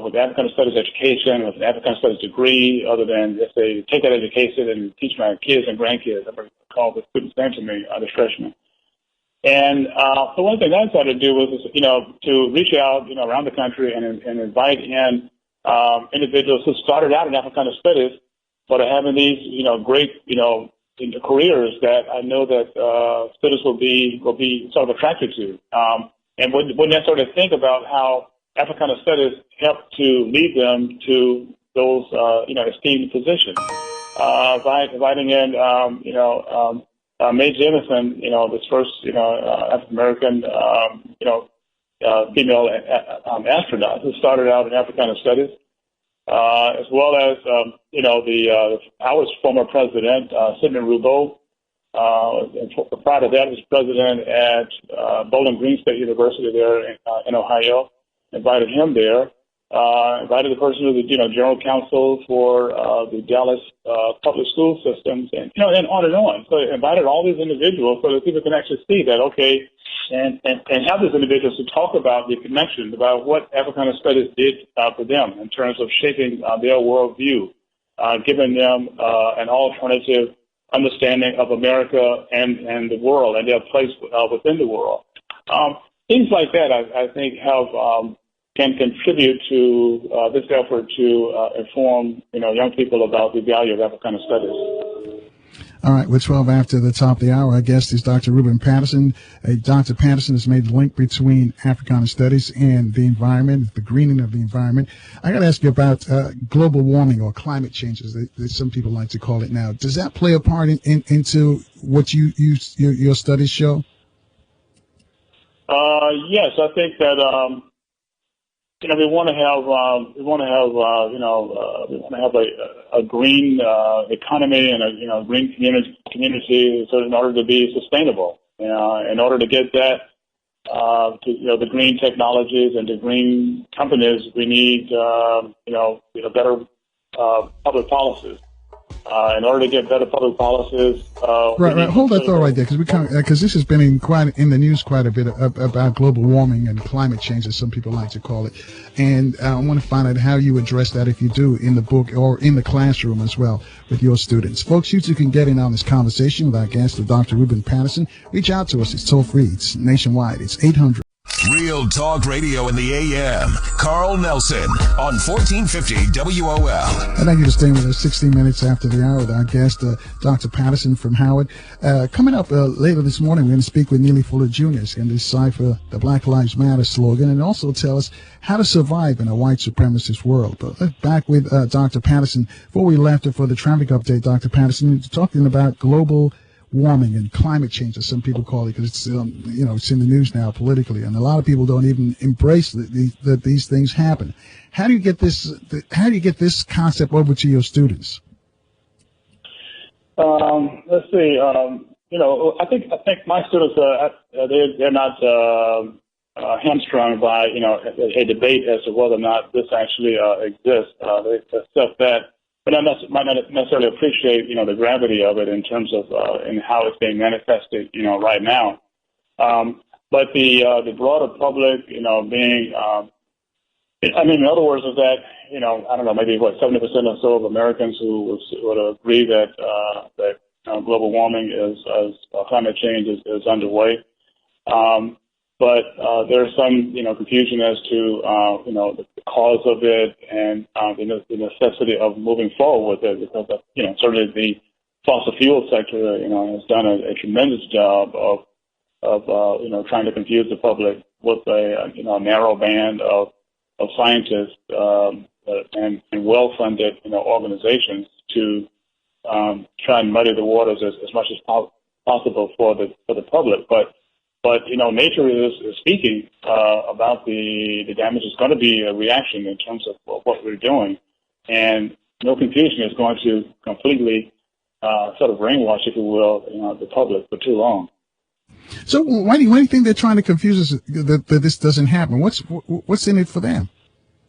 with African Studies education, with an African Studies degree, other than if they take that education and teach my kids and grandkids. I recall the students saying to me, the freshmen. And so one thing I decided to do was, to reach out, around the country and invite in individuals who started out in African Studies, but are having these, great, careers that I know that students will be sort of attracted to, and wouldn't necessarily think about how Africana Studies help to lead them to those, esteemed positions. Inviting in, Mae Jemison, this first, African American, female astronaut who started out in Africana Studies, as well as, our former president, Sidney Roubeau, and prior to that was president at Bowling Green State University there in Ohio. Invited him there. Invited the person who was, general counsel for the Dallas public school systems, and and on and on. So invited all these individuals so that people can actually see that, okay, and have these individuals to talk about the connections, about what Africana Studies did for them in terms of shaping their worldview, giving them an alternative understanding of America and the world and their place within the world. Things like that, I think, can contribute to this effort to inform, young people about the value of Africana Studies. All right, we're 12 after the top of the hour. Our guest is Dr. Rubin Patterson. Dr. Patterson has made the link between Africana Studies and the environment, the greening of the environment. I got to ask you about global warming or climate change, as some people like to call it now. Does that play a part into what your studies show? Yes, I think that we want to have a green economy and a green community, so in order to be sustainable, in order to get that the green technologies and the green companies, we need better public policies. In order to get better public policies, right. Hold that thought right there, because this has been in the news quite a bit about global warming and climate change, as some people like to call it. And I want to find out how you address that, if you do, in the book or in the classroom as well with your students. Folks, you too can get in on this conversation with our guest, Dr. Rubin Patterson. Reach out to us. It's toll free. It's nationwide. It's 800. Real Talk Radio in the AM. Carl Nelson on 1450 WOL. And thank you for staying with us 16 minutes after the hour with our guest, Dr. Patterson from Howard. Coming up later this morning, we're going to speak with Neely Fuller Jr. He's going to decipher the Black Lives Matter slogan and also tell us how to survive in a white supremacist world. But let's back with Dr. Patterson. Before we left for the traffic update, Dr. Patterson, talking about global warming and climate change, as some people call it, because it's it's in the news now politically, and a lot of people don't even embrace that these things happen. How do you get this? How do you get this concept over to your students? Let's see. I think my students they're not hamstrung by a debate as to whether or not this actually exists. They accept that. But might not necessarily appreciate, the gravity of it in terms of and how it's being manifested, right now. But the broader public, being, in other words, is that, I don't know, maybe 70% or so of Americans who would agree that global warming climate change is underway. But there's some, confusion as to, the cause of it and the necessity of moving forward with it, because, certainly the fossil fuel sector, has done a tremendous job of trying to confuse the public with a narrow band of scientists and well-funded, organizations to try and muddy the waters as much as possible for the public. But nature is speaking about the damage. Is going to be a reaction in terms of what we're doing, and no confusion is going to completely sort of brainwash, if you will, the public for too long. So why do you think they're trying to confuse us that this doesn't happen? What's in it for them?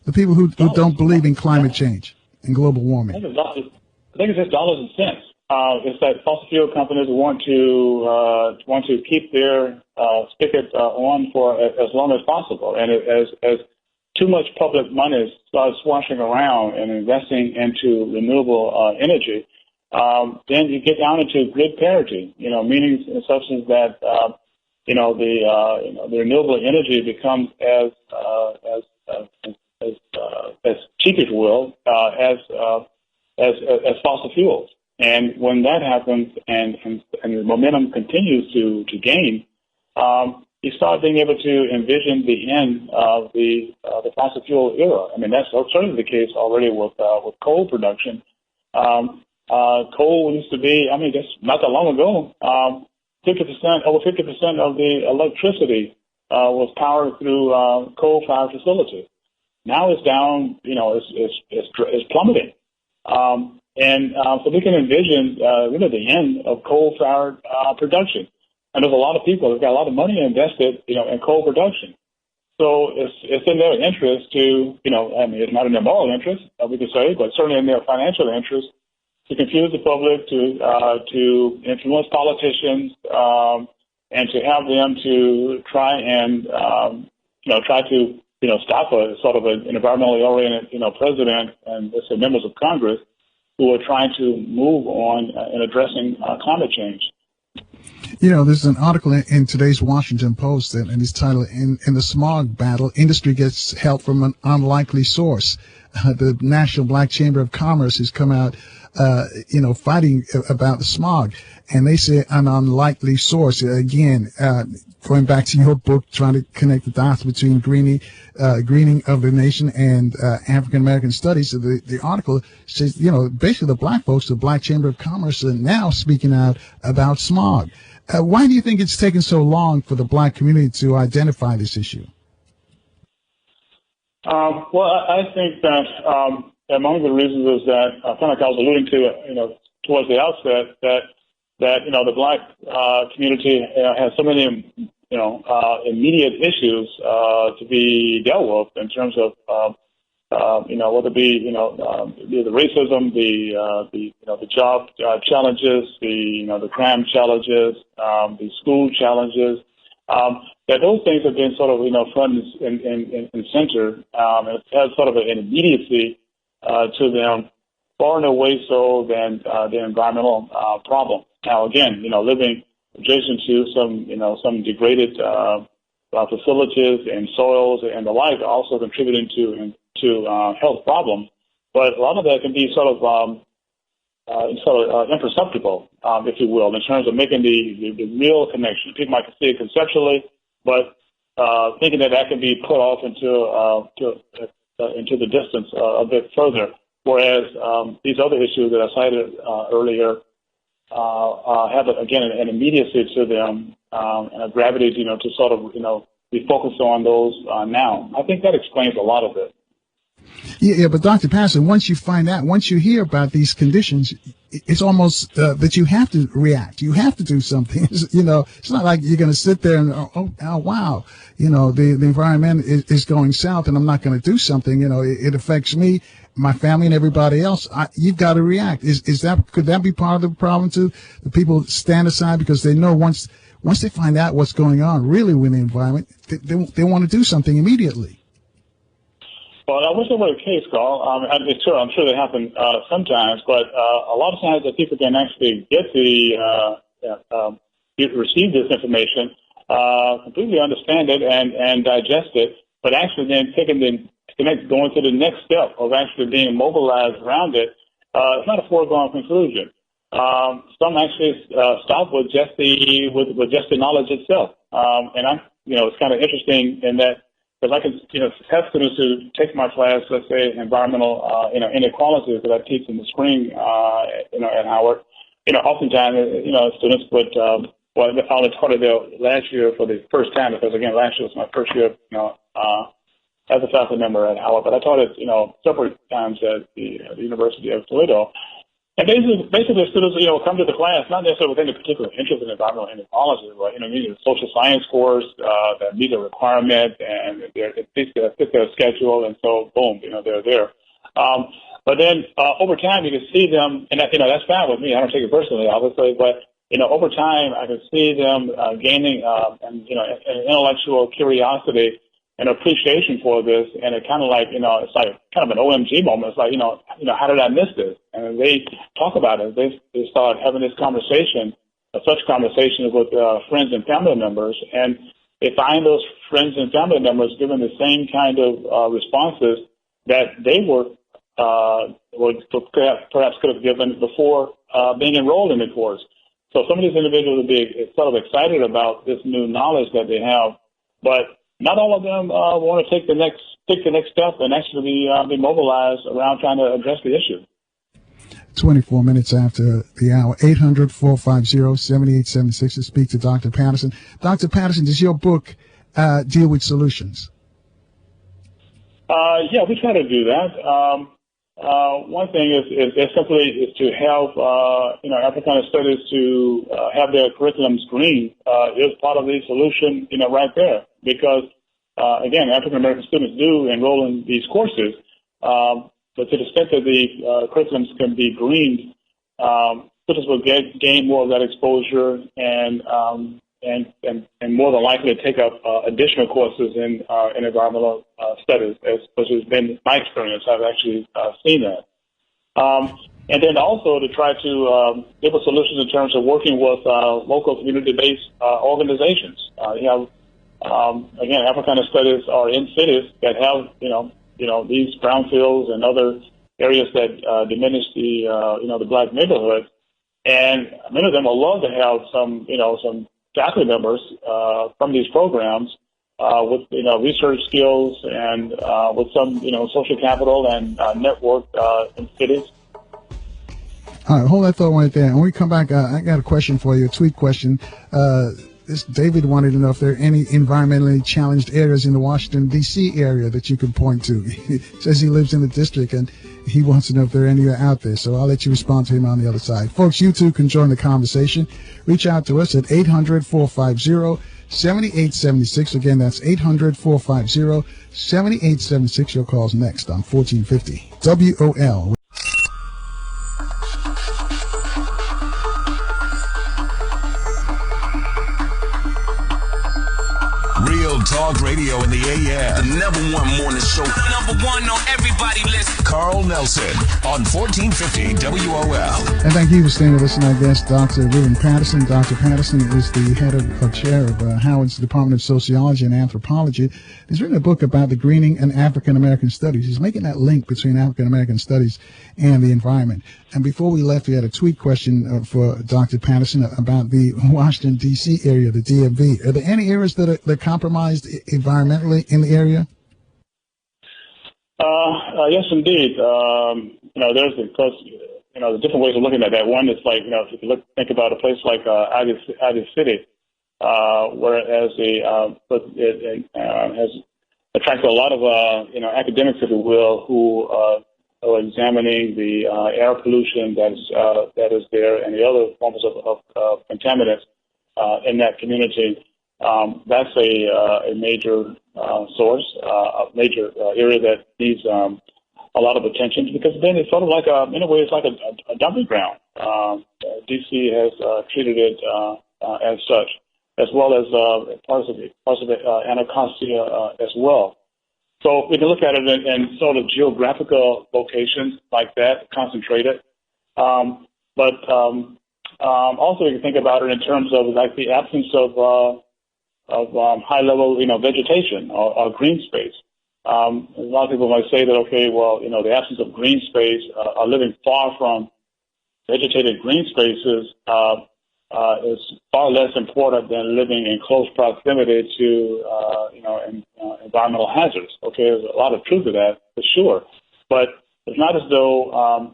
The people who don't believe in climate change and global warming. I think it's just dollars and cents. It's that fossil fuel companies want to keep their spigot on for as long as possible, and as too much public money starts swashing around and investing into renewable energy, then you get down into grid parity. Meaning such as that the renewable energy becomes as cheap, if you will, as fossil fuels. And when that happens and the momentum continues to gain, you start being able to envision the end of the fossil fuel era. I mean, that's certainly the case already with coal production. Coal used to be, just not that long ago, over 50% of the electricity was powered through coal-fired facilities. Now it's down, it's plummeting. So we can envision really the end of coal-fired production. And there's a lot of people who've got a lot of money invested, in coal production. So it's in their interest to, it's not in their moral interest, we could say, but certainly in their financial interest to confuse the public, to influence politicians, and to have them to try and, stop a sort of an environmentally oriented, president and let's say members of Congress who are trying to move on in addressing climate change. There's an article in today's Washington Post, and it's titled, in the smog battle, industry gets help from an unlikely source. The National Black Chamber of Commerce has come out, fighting about the smog. And they say an unlikely source. Again, going back to your book, trying to connect the dots between greening of the nation and African American studies. So the article says, basically the black folks, the Black Chamber of Commerce, are now speaking out about smog. Why do you think it's taken so long for the black community to identify this issue? Well, I think that among the reasons is that, kind of like I was alluding to, towards the outset, that the black community has so many, immediate issues to be dealt with in terms of whether it be, the racism, the job challenges, the crime challenges, the school challenges, that those things have been sort of, front and center, and it has sort of an immediacy to them, far and away so than the environmental problem. Now, again, living adjacent to some degraded facilities and soils and the like, are also contributing to health problems. But a lot of that can be sort of imperceptible, if you will, in terms of making the real connection. People might see it conceptually, but thinking that can be put off into the distance a bit further. Whereas these other issues that I cited earlier have, again, an immediacy to them and a gravity, to sort of, be focused on those now. I think that explains a lot of it. Yeah, but Dr. Patterson, once you find out, once you hear about these conditions, it's almost that you have to react. You have to do something. It's not like you're going to sit there and, oh, wow, the environment is going south and I'm not going to do something. It affects me, my family, and everybody else. You've got to react. Could that be part of the problem too? The people stand aside because they know once they find out what's going on really with the environment, they want to do something immediately. Well, I wish that were the case, Carl. I'm sure they happen sometimes, but a lot of times that people can actually get receive this information, completely understand it and digest it, but actually then going to the next step of actually being mobilized around it. It's not a foregone conclusion. Some actually stop with just the knowledge itself, and it's kind of interesting in that. Because I can, have students who take my class, let's say environmental, inequalities that I teach in the spring, at Howard. Oftentimes, students would, I only taught it there last year for the first time because, again, last year was my first year, as a faculty member at Howard. But I taught it, several times at the University of Toledo. And basically, students, come to the class not necessarily with any particular interest in environmental inequality, but maybe a social science course that meet a requirement and it fits their schedule, and so boom, they're there. But then over time, you can see them, and that's fine with me. I don't take it personally, obviously, but over time, I can see them gaining an intellectual curiosity and appreciation for this, and it kind of like, it's like kind of an OMG moment. It's like, how did I miss this? And they talk about it. They start having this conversation, such conversations with friends and family members, and they find those friends and family members giving the same kind of responses that they perhaps could have given before being enrolled in the course. So some of these individuals will be sort of excited about this new knowledge that they have, but not all of them want to take the next step and actually be mobilized around trying to address the issue. 24 minutes after the hour, 800-450-7876 to speak to Dr. Patterson. Dr. Patterson, does your book deal with solutions? Yeah, we try to do that. One thing is simply to have Africana studies to have their curriculums green is part of the solution, right there. Because again, African American students do enroll in these courses, but to the extent that the curriculums can be greened, students will gain more of that exposure and more than likely to take up additional courses in environmental studies, which has been my experience. I've actually seen that. And then also to try to give a solution in terms of working with local community-based organizations. Again, Africana studies are in cities that have, these brownfields and other areas that diminish the black neighborhoods. And many of them would love to have some faculty members from these programs with research skills and with some social capital and network in cities. All right, hold that thought right there. When we come back, I got a question for you, a tweet question. David wanted to know if there are any environmentally challenged areas in the Washington, D.C. area that you can point to. He says he lives in the district, and he wants to know if there are any out there. So I'll let you respond to him on the other side. Folks, you too can join the conversation. Reach out to us at 800-450-7876. 7876. Again, that's 800-450-7876. Your call's next on 1450 WOL. Real Talk Radio in the AM. The #1 morning show. #1 on everybody list. Carl Nelson on 1450 WOL. And thank you for staying with us. And our guest, Dr. Rubin Patterson. Dr. Patterson is the head of chair of Howard's Department of Sociology and Anthropology. He's written a book about the greening and African American studies. He's making that link between African American studies and the environment. And before we left, we had a tweet question for Dr. Patterson about the Washington, D.C. area, the DMV. Are there any areas that are compromised environmentally in the area? Yes, indeed. There's the different ways of looking at that. One is like, if you think about a place like Ivy City, whereas it has attracted a lot of academics, if you will, who are examining the air pollution that is there and the other forms of contaminants in that community. That's a major source, a major area that needs a lot of attention, because then it's sort of like in a way, it's like a dumping ground. DC has treated it as such, as well as parts of Anacostia as well. So we can look at it in sort of geographical locations like that, concentrated. But also you can think about it in terms of like the absence of high-level, vegetation or green space. A lot of people might say that, okay, well, the absence of green space or living far from vegetated green spaces is far less important than living in close proximity to, environmental hazards. Okay, there's a lot of truth to that, for sure. But it's not as though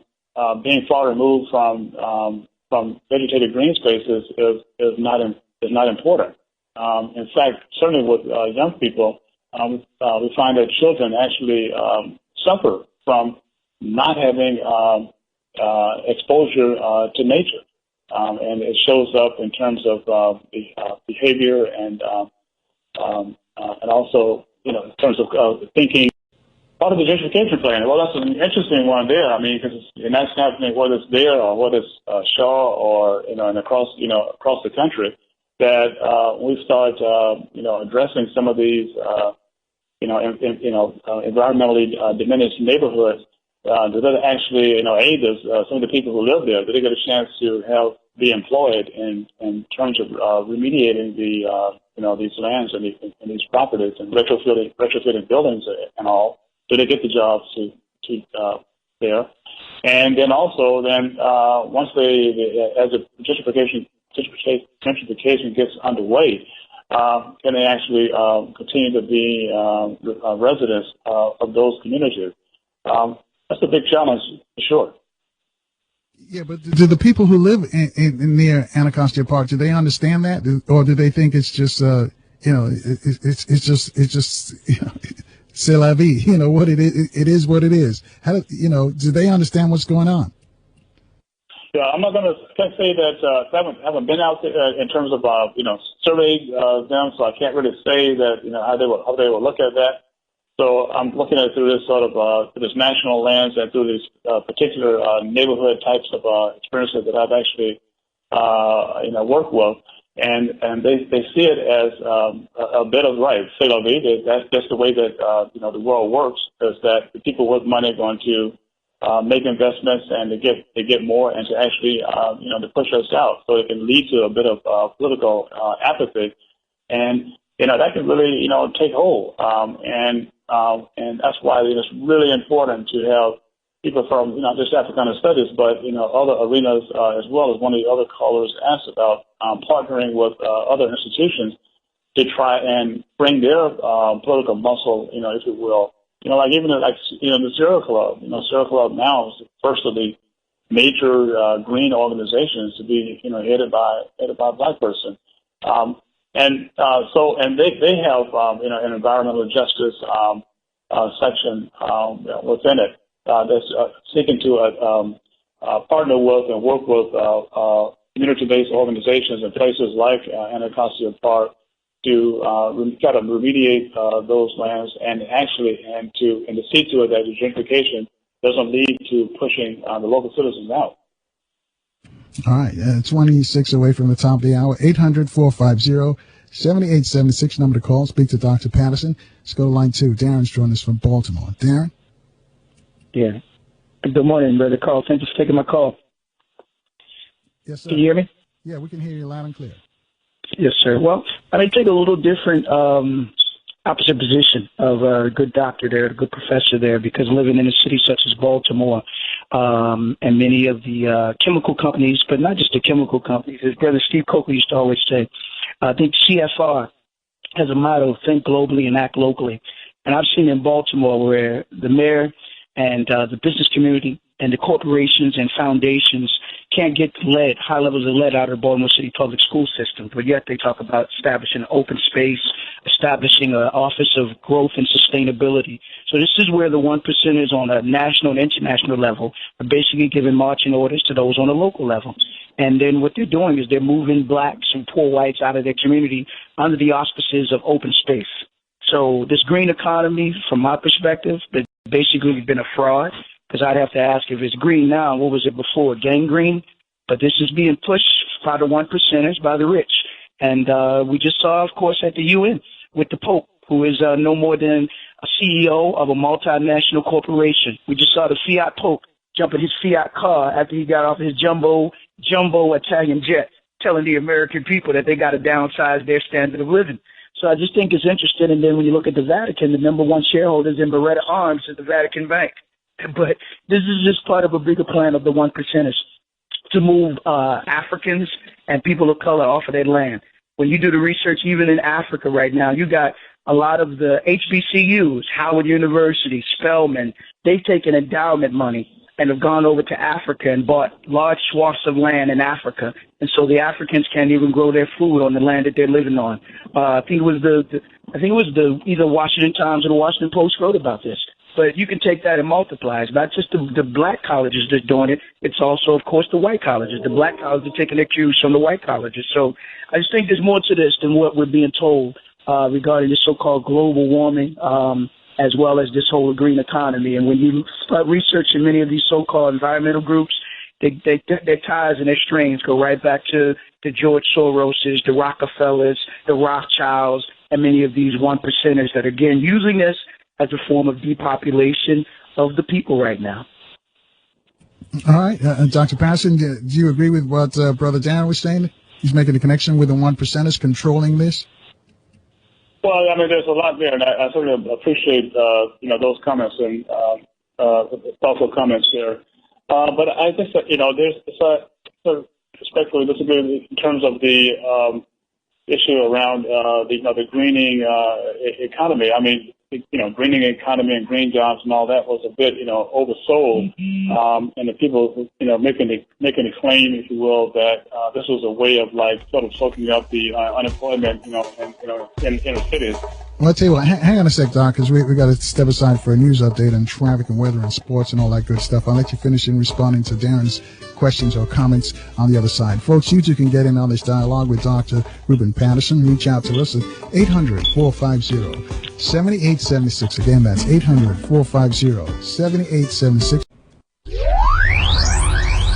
being far removed from vegetated green spaces is not important. In fact, certainly with young people, we find that children actually suffer from not having exposure to nature, and it shows up in terms of behavior and also, in terms of thinking. Part of the gentrification plan. Well, that's an interesting one there. I mean, because that's happening whether it's there or whether it's Shaw or and across the country. That we start, addressing some of these, environmentally diminished neighborhoods. Does that actually, aid some of the people who live there? Do they get a chance to be employed in terms of remediating the, these lands and these properties and retrofitting buildings and all? Do they get the jobs to there? And then also, once as the gentrification gets underway, can they actually continue to be residents of those communities? That's a big challenge, for sure. Yeah, but do the people who live in near Anacostia Park, do they understand that, or do they think it's just it's just c'est la vie? What it is, it is what it is. How do they understand what's going on? Yeah, I'm not going to say that I haven't been out there in terms of surveyed them, so I can't really say that how they will look at that. So I'm looking at it through this sort of through this national lens and through these particular neighborhood types of experiences that I've actually worked with, and they see it as a bit of right. C'est la vie. That's just the way that the world works. Is that the people with money are going to make investments and to get more and to actually to push us out. So it can lead to a bit of political apathy, and that can really take hold. And that's why it's really important to have people from not just Africana studies, but other arenas as well. As one of the other callers asked about, partnering with other institutions to try and bring their political muscle, if you will. Like even the Sierra Club. Sierra Club now is the first of the major green organizations to be headed by a black person. And they have an environmental justice section within it that's seeking to partner with and work with community-based organizations in places like Anacostia Park to try to remediate those lands and to see to it that the gentrification doesn't lead to pushing the local citizens out. All right, 26 away from the top of the hour. 800-450-7876, number to call. Speak to Dr. Patterson. Let's go to line 2. Darren's joining us from Baltimore. Darren? Yeah. Good morning, Brother Carl. Thank you for taking my call. Yes, sir. Can you hear me? Yeah, we can hear you loud and clear. Yes, sir. Well, I may take a little different opposite position of a good doctor there, a good professor there, because living in a city such as Baltimore and many of the chemical companies, but not just the chemical companies, as Brother Steve Coker used to always say, I think CFR has a motto, think globally and act locally. And I've seen in Baltimore where the mayor and the business community and the corporations and foundations can't get lead, high levels of lead out of the Baltimore City public school system, but yet they talk about establishing open space, establishing an office of growth and sustainability. So this is where the 1%ers on a national and international level are basically giving marching orders to those on a local level. And then what they're doing is they're moving blacks and poor whites out of their community under the auspices of open space. So this green economy, from my perspective, has basically been a fraud, because I'd have to ask, if it's green now, what was it before? Gangrene? But this is being pushed by the 1%ers, by the rich. And we just saw, of course, at the UN with the Pope, who is no more than a CEO of a multinational corporation. We just saw the Fiat Pope jump in his Fiat car after he got off his jumbo Italian jet, telling the American people that they got to downsize their standard of living. So I just think it's interesting. And then when you look at the Vatican, the number one shareholders in Beretta Arms is the Vatican Bank. But this is just part of a bigger plan of the 1%ers to move Africans and people of color off of their land. When you do the research, even in Africa right now, you got a lot of the HBCUs, Howard University, Spelman, they've taken endowment money and have gone over to Africa and bought large swaths of land in Africa. And so the Africans can't even grow their food on the land that they're living on. I think it was either Washington Times or the Washington Post wrote about this. But you can take that and multiply. It's not just the black colleges that's doing it. It's also, of course, the white colleges. The black colleges are taking their cues from the white colleges. So I just think there's more to this than what we're being told regarding this so-called global warming, as well as this whole green economy. And when you start researching many of these so-called environmental groups, their ties and their strings go right back to the George Soroses, the Rockefellers, the Rothschilds, and many of these 1%ers that are, again, using this as a form of depopulation of the people right now. All right. Dr. Patterson, do you agree with what Brother Dan was saying? He's making a connection with the 1%ers controlling this? Well, I mean, there's a lot there, and I certainly appreciate, those comments and thoughtful comments there. But I guess that, there's respectfully disagree in terms of the issue around the greening economy. I mean, greening economy and green jobs and all that was a bit, oversold. And the people, making a claim, if you will, that this was a way of sort of soaking up the unemployment, in inner cities. Well, I'll tell you what, hang on a sec, Doc, because we got to step aside for a news update on traffic and weather and sports and all that good stuff. I'll let you finish in responding to Darren's questions or comments on the other side. Folks, you too can get in on this dialogue with Dr. Rubin Patterson. Reach out to us at 800-450-7876. Again, that's 800-450-7876.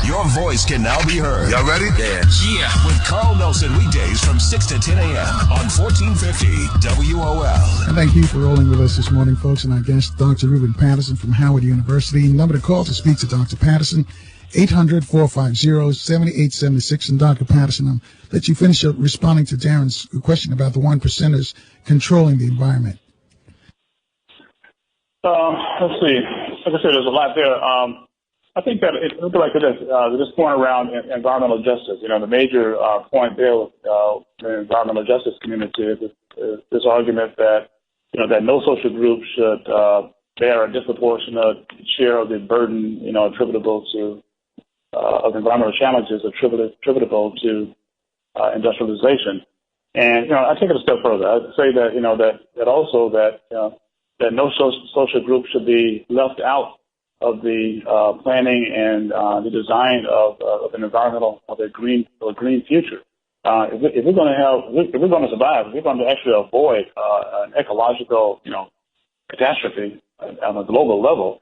Your voice can now be heard. Y'all ready? Yeah. With Carl Nelson weekdays from 6 to 10 a.m. on 1450 WOL. And thank you for rolling with us this morning, folks. And our guest, Dr. Rubin Patterson from Howard University. Number to call to speak to Dr. Patterson, 800-450-7876. And Dr. Patterson, I'll let you finish up responding to Darren's question about the 1%ers controlling the environment. Let's see. Like I said, there's a lot there. I think that it looks like this point around environmental justice. The major point there with the environmental justice community is this argument that that no social group should bear a disproportionate share of the burden attributable to of environmental challenges attributable to industrialization. And I take it a step further. I'd say that that also that no social group should be left out of the planning and the design of an environmental, of a green future. if we're going to survive, if we're going to actually avoid an ecological, catastrophe on a global level,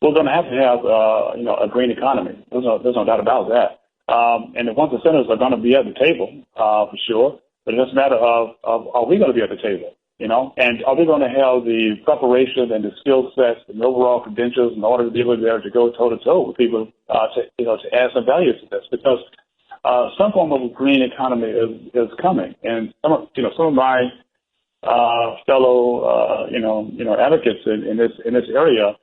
we're going to have a green economy. There's no doubt about that. And the 1%ers are going to be at the table for sure. But it's just a matter of are we going to be at the table? And are we going to have the preparation and the skill sets and the overall credentials in order to be able to go toe to toe with people to add some value to this? Because some form of a green economy is coming, and some of my fellow advocates in this area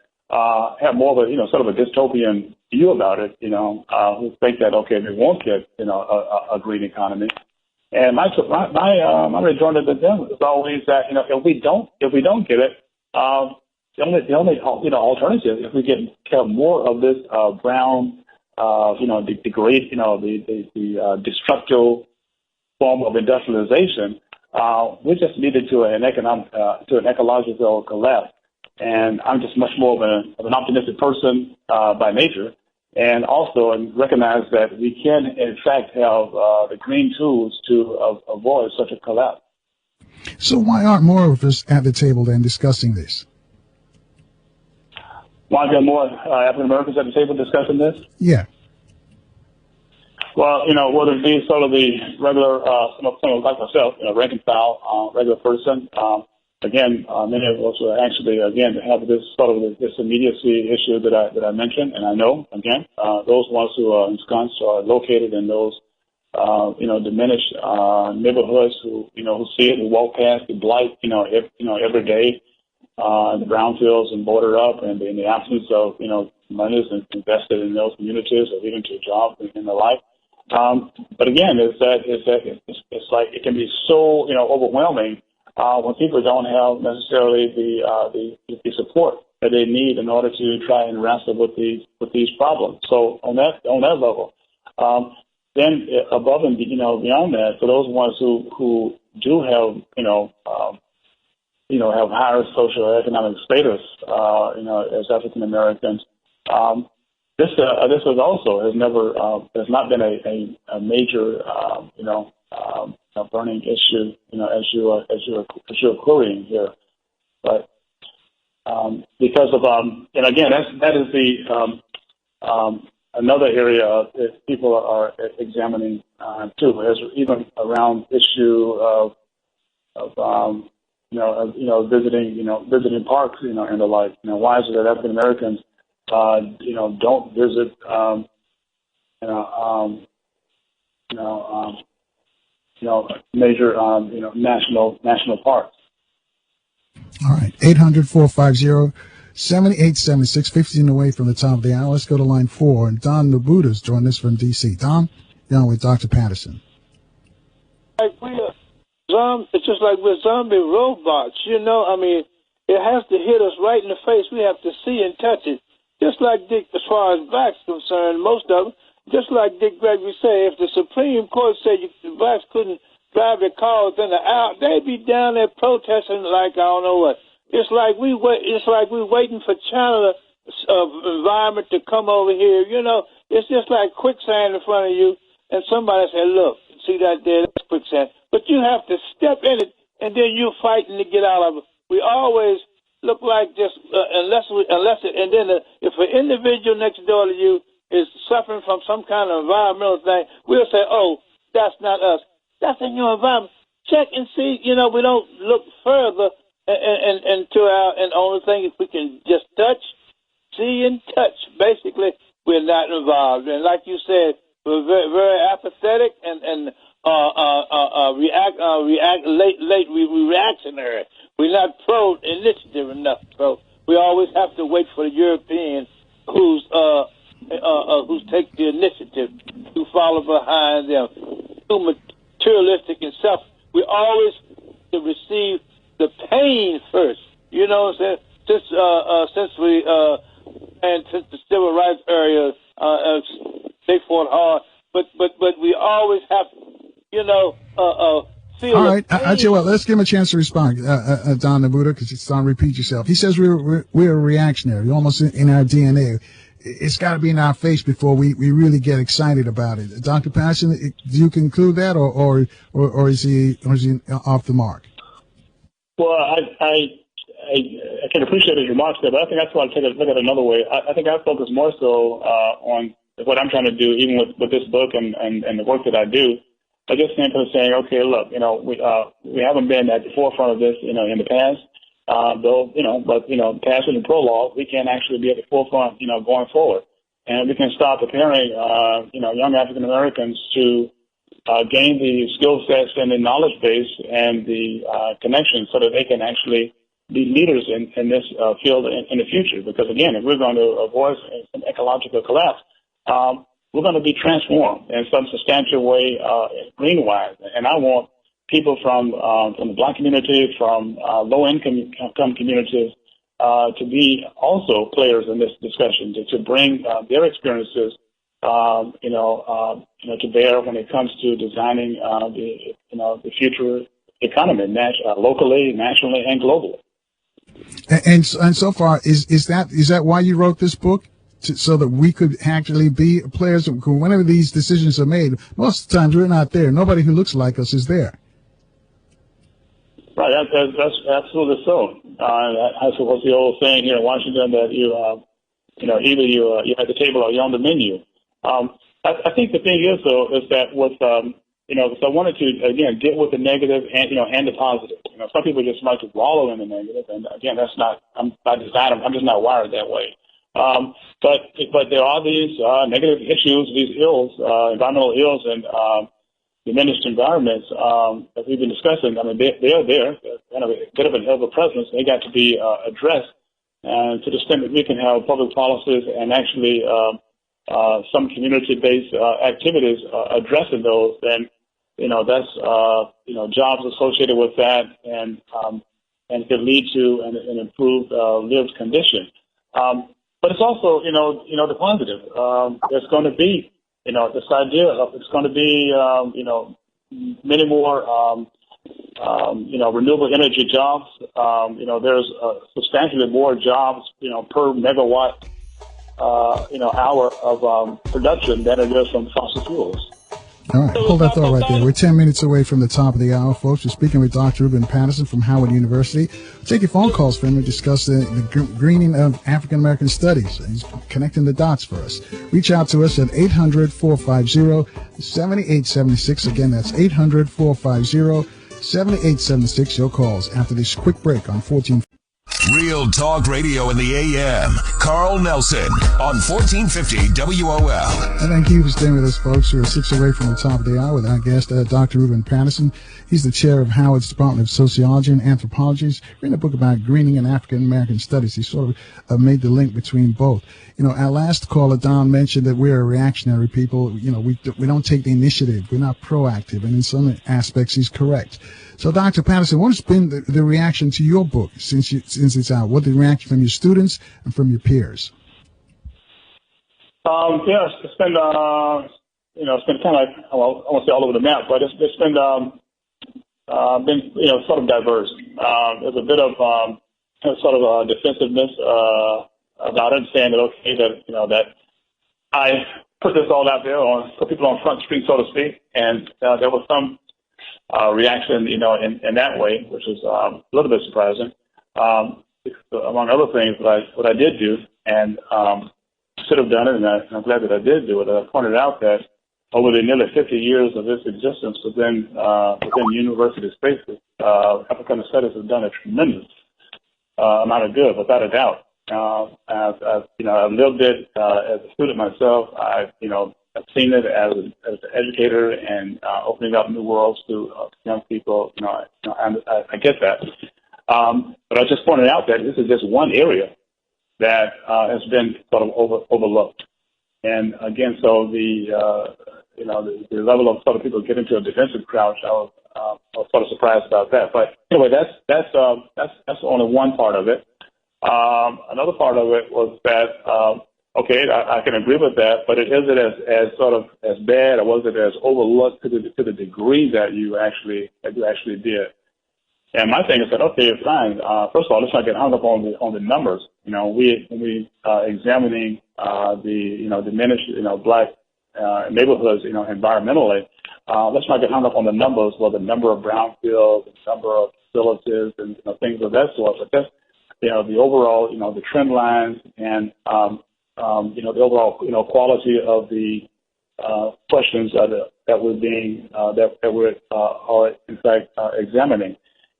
have more of a sort of a dystopian view about it. Who think that we won't get a green economy. And my rejoinder to them is always that if we don't get it, the only alternative if we have more of this brown degrade the destructive form of industrialization, we just needed to an ecological collapse. And I'm just much more of an optimistic person by nature. And also recognize that we can, in fact, have the green tools to avoid such a collapse. So why aren't more of us at the table then discussing this? Why there more African Americans at the table discussing this? Yeah. Well, whether it be sort of the regular, someone like myself, rank and file, regular person. Again, many of us are actually, have this sort of this immediacy issue that I mentioned, and I know, again, those ones who are ensconced are located in those, diminished neighborhoods who see it, who walk past the blight, every day, the brownfields and border up, and in the absence of, money is invested in those communities or even to jobs and the like. But again, it's like it can be so, overwhelming. When people don't have necessarily the support that they need in order to try and wrestle with these problems. So on that level, then above and beyond that, for those ones who do have have higher social economic status, as African Americans, this is also has not been a major burning issue, as you're querying here, but because of and again, that is the another area that people are examining too, as even around issue of visiting parks, and the like. Why is it that African Americans don't visit major, national parks. All right, 800-450-7876, 15 away from the top of the hour. Let's go to line 4. And Don Nabuda's joined us from D.C. Don, with Dr. Patterson. It's just like we're zombie robots, it has to hit us right in the face. We have to see and touch it. Just like Dick, as far as blacks concerned, most of them, just like Dick Gregory said, if the Supreme Court said the blacks couldn't drive their cars in the out, they'd be down there protesting like I don't know what. It's like we're waiting for China environment to come over here. It's just like quicksand in front of you, and somebody said, "Look, see that there? That's quicksand." But you have to step in it, and then you're fighting to get out of it. We always look like just if an individual next door to you is suffering from some kind of environmental thing, we'll say, "Oh, that's not us. That's in your environment." Check and see. We don't look further and the only thing is we can just touch, see, and touch. Basically, we're not involved. And like you said, we're very, very apathetic and reactionary. We're not pro-initiative enough. So we always have to wait for the European who's take the initiative to follow behind them. Too materialistic and self. We always to receive the pain first. You know what I'm saying? Since the civil rights area, they fought hard, but we always have, feel. All right, I tell you what, let's give him a chance to respond, Don Nabuda, because it's on repeat yourself. He says we're reactionary, almost in our DNA. it's got to be in our face before we really get excited about it. Dr. Patterson, do you conclude that, or is he off the mark? Well, I can appreciate his remarks there, but I think that's why I take a look at it another way. I think I focus more so on what I'm trying to do, even with this book and the work that I do. I just simply saying, okay, look, we haven't been at the forefront of this, in the past, but past and prologue, we can actually be at the forefront, going forward, and we can start preparing, young African Americans to gain the skill sets and the knowledge base and the connections so that they can actually be leaders in this field in the future. Because again, if we're going to avoid an ecological collapse, we're going to be transformed in some substantial way, green-wise. And I want people from the Black community, from low-income communities, to be also players in this discussion, to bring their experiences, to bear when it comes to designing the future economy, locally, nationally, and globally. And so far, is that why you wrote this book? So that we could actually be players. Whenever these decisions are made, most of the times we're not there. Nobody who looks like us is there. Right, that's absolutely so. That's what's the old saying here in Washington, that either you're at the table or you're on the menu. I think the thing is, though, is that because I wanted to, again, get with the negative and the positive. Some people just like to wallow in the negative, and again, that's not, by design, I'm just not wired that way. But there are these negative issues, these ills, environmental ills, and diminished environments that we've been discussing. I mean, they are there, kind of a bit of an ever-presence. They got to be addressed, and to the extent that we can have public policies and actually some community-based activities addressing those, then that's jobs associated with that, and could lead to an improved lived condition. But it's also, the positive. There's going to be, this idea of it's going to be, many more, renewable energy jobs. There's substantially more jobs, per megawatt, hour of production than it is from fossil fuels. All right, hold that thought right there. We're 10 minutes away from the top of the hour, folks. We're speaking with Dr. Rubin Patterson from Howard University. Take your phone calls for him and discuss the greening of African American studies. He's connecting the dots for us. Reach out to us at 800-450-7876. Again, that's 800-450-7876. Your calls after this quick break on 14. Real Talk Radio in the AM. Carl Nelson on 1450 WOL. And thank you for staying with us, folks. We're 6 away from the top of the hour with our guest, Dr. Rubin Patterson. He's the chair of Howard's Department of Sociology and Anthropology. He's written a book about greening and African American studies. He sort of made the link between both. Our last caller, Don, mentioned that we're a reactionary people. We don't take the initiative. We're not proactive. And in some aspects, he's correct. So, Dr. Patterson, what has been the reaction to your book since it's out? What the reaction from your students and from your peers? Yeah, it's been kind of like, I won't say all over the map, but it's been sort of diverse. There's a bit of sort of defensiveness about it, saying that that I put this all out there put people on Front Street, so to speak, and there was some reaction, in that way, which is a little bit surprising. Among other things, what I did do, and should have done it, and I'm glad that I did do it. I pointed out that over the nearly 50 years of its existence within university spaces, African studies have done a tremendous amount of good, without a doubt. I've lived it as a student myself. I've seen it as an educator and opening up new worlds to young people. I get that. But I just pointed out that this is just one area that has been sort of overlooked. And again, so the level of sort of people getting to a defensive crouch, I was sort of surprised about that. But anyway, that's only one part of it. Another part of it was that, I can agree with that, but is it as sort of as bad, or was it as overlooked to the degree that you actually did? And my thing is that, okay, fine. First of all, let's not get hung up on the numbers. when we examining the diminished black neighborhoods environmentally, let's not get hung up on the numbers, the number of brownfields, the number of facilities, and things of that sort. But that's the overall the trend lines and the overall quality of the questions that we're being that we're are in fact examining.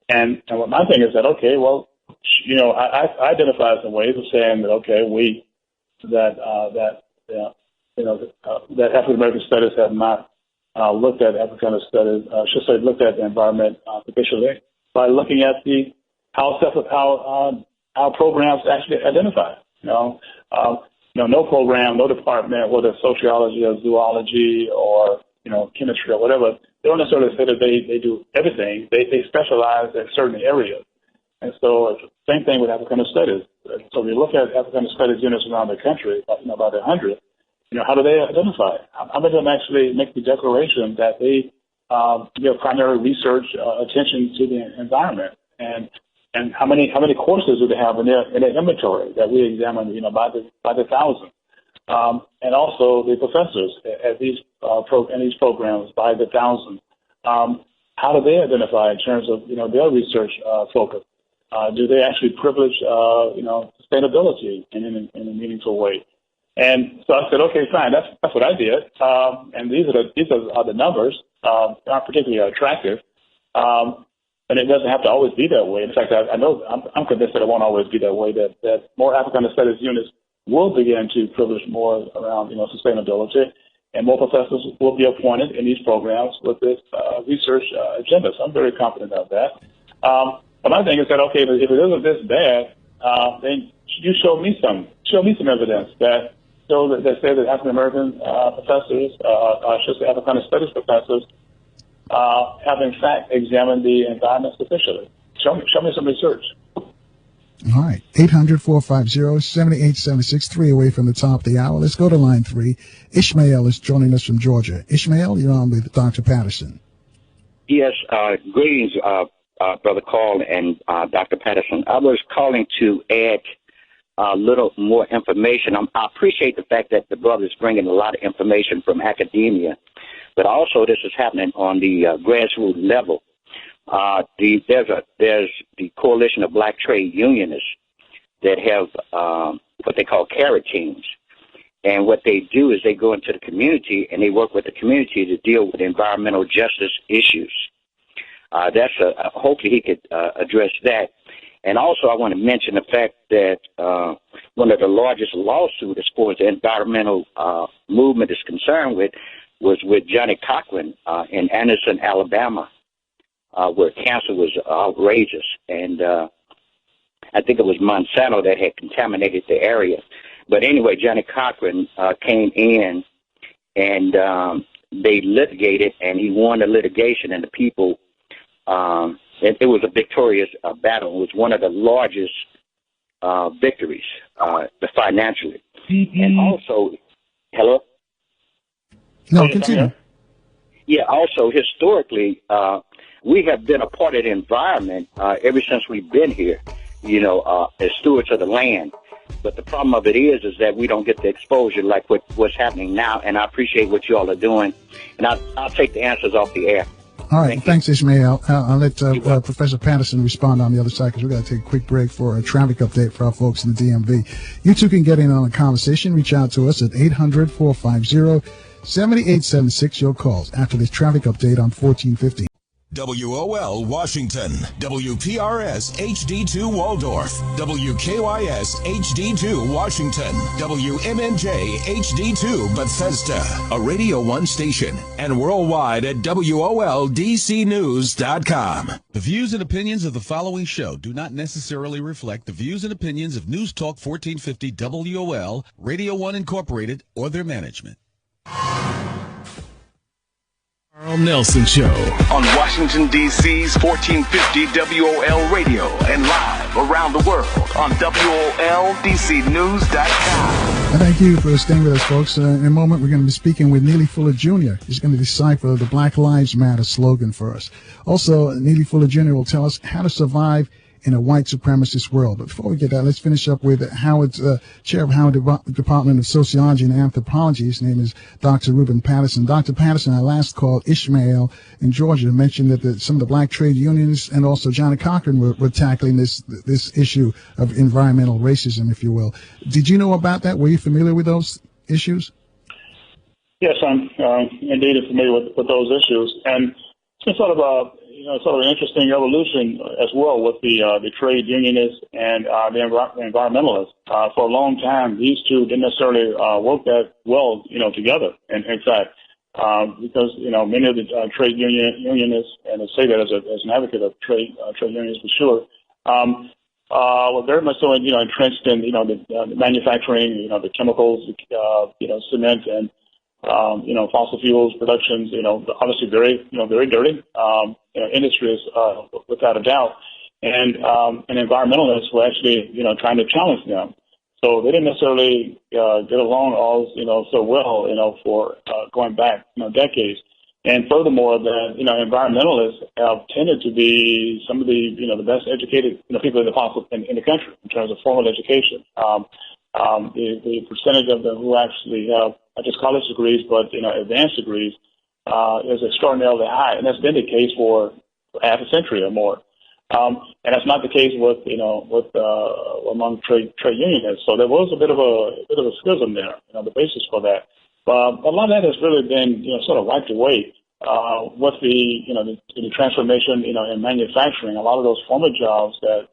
And what my thing is that I identify some ways of saying that that African American studies have not looked at African studies. Looked at the environment sufficiently by looking at how programs actually identify. No program, no department, whether it's sociology or zoology or chemistry or whatever, they don't necessarily say that they do everything. They specialize in certain areas. And so same thing with African studies. So we look at African studies units around the country, about 100. How do they identify? How many of them actually make the declaration that they give primary research attention to the environment? And how many courses do they have in their inventory that we examine by the thousand? And also the professors at these in these programs by the thousand. How do they identify in terms of their research focus? Do they actually privilege sustainability in a meaningful way? And so I said, okay, fine, that's what I did. And these are the numbers. Aren't particularly attractive. And it doesn't have to always be that way. In fact, I know I'm convinced that it won't always be that way. That more African studies units will begin to privilege more around sustainability, and more professors will be appointed in these programs with this research agenda. So I'm very confident of that. But my thing is that if it isn't this bad, then you show me some evidence that say that African American professors, African studies professors, have in fact examined the environment sufficiently. Show me some research. All right, 800-450-7876, 3 away from the top of the hour. Let's go to line 3. Ishmael is joining us from Georgia. Ishmael, you're on with Dr. Patterson. Yes, greetings, Brother Carl and Dr. Patterson. I was calling to add a little more information. I appreciate the fact that the brother is bringing a lot of information from academia, but also this is happening on the grassroots level. There's the Coalition of Black Trade Unionists that have what they call care teams. And what they do is they go into the community and they work with the community to deal with environmental justice issues. Hopefully he could address that. And also I want to mention the fact that one of the largest lawsuits as far as the environmental movement is concerned was with Johnny Cochran in Anderson, Alabama, where cancer was outrageous. And I think it was Monsanto that had contaminated the area. But anyway, Johnny Cochran came in and they litigated, and he won the litigation, and the people, it was a victorious battle. It was one of the largest victories financially. And also, hello? No, continue. Yeah, also, historically, we have been a part of the environment ever since we've been here, as stewards of the land. But the problem of it is that we don't get the exposure like what's happening now. And I appreciate what you all are doing. And I'll take the answers off the air. All right. Thanks, Ishmael. I'll let Professor Patterson respond on the other side because we're going to take a quick break for a traffic update for our folks in the DMV. You too can get in on the conversation. Reach out to us at 800-450-7876. Your calls after this traffic update on 1450. WOL Washington, WPRS HD2 Waldorf, WKYS HD2 Washington, WMNJ HD2 Bethesda, a Radio 1 station, and worldwide at WOLDCnews.com. The views and opinions of the following show do not necessarily reflect the views and opinions of News Talk 1450 WOL, Radio 1 Incorporated, or their management. Carl Nelson Show. On Washington, D.C.'s 1450 WOL Radio and live around the world on WOLDCnews.com. And thank you for staying with us, folks. In a moment, we're going to be speaking with Neely Fuller Jr. He's going to decipher the Black Lives Matter slogan for us. Also, Neely Fuller Jr. will tell us how to survive in a white supremacist world. But before we get that, let's finish up with Howard's chair of Howard Department of Sociology and Anthropology. His name is Dr. Rubin Patterson. Dr. Patterson, I last called Ishmael in Georgia, mentioned that some of the black trade unions and also Johnny Cochran were tackling this issue of environmental racism, if you will. Did you know about that? Were you familiar with those issues? Yes, I'm indeed familiar with those issues, and it's sort of an interesting evolution as well with the trade unionists and the environmentalists. For a long time, these two didn't necessarily work that well, together. And in fact, because many of the trade unionists, and I say that as an advocate of trade unions for sure, were very much so entrenched in the manufacturing, the chemicals, cement and fossil fuels productions, obviously very dirty industries, without a doubt. And environmentalists were actually, trying to challenge them. So they didn't necessarily get along all, so well, for going back, decades. And furthermore, that, environmentalists have tended to be some of the, the best educated, people in the country in terms of formal education. The percentage of them who actually have not just college degrees, but advanced degrees, is extraordinarily high, and that's been the case for half a century or more. And that's not the case with among trade unionists. So there was a bit of a schism there, the basis for that. But a lot of that has really been sort of wiped away with the transformation in manufacturing. A lot of those former jobs that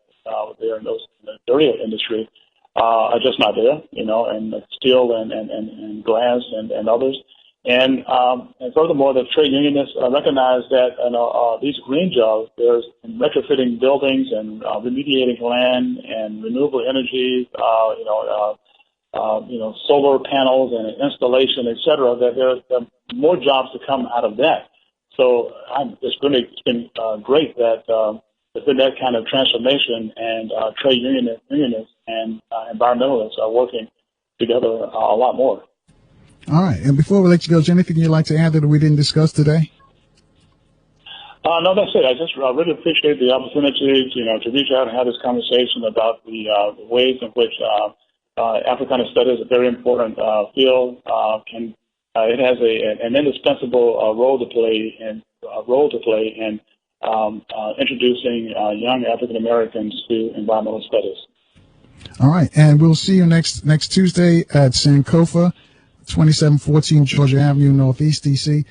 there in the dirty industry are just not there, and steel and glass and others. And furthermore, the trade unionists recognize that these green jobs, there's retrofitting buildings and remediating land and renewable energy, solar panels and installation, et cetera, that there are more jobs to come out of that. So it's been great that there's been that kind of transformation, and trade unionists and environmentalists are working together a lot more. All right. And before we let you go, is there anything you'd like to add that we didn't discuss today? No, that's it. I just really appreciate the opportunity to reach out and have this conversation about the ways in which Africana studies, a very important field, it has an indispensable role to play in introducing young African Americans to environmental studies. All right, and we'll see you next Tuesday at Sankofa, 2714 Georgia Avenue, Northeast DC.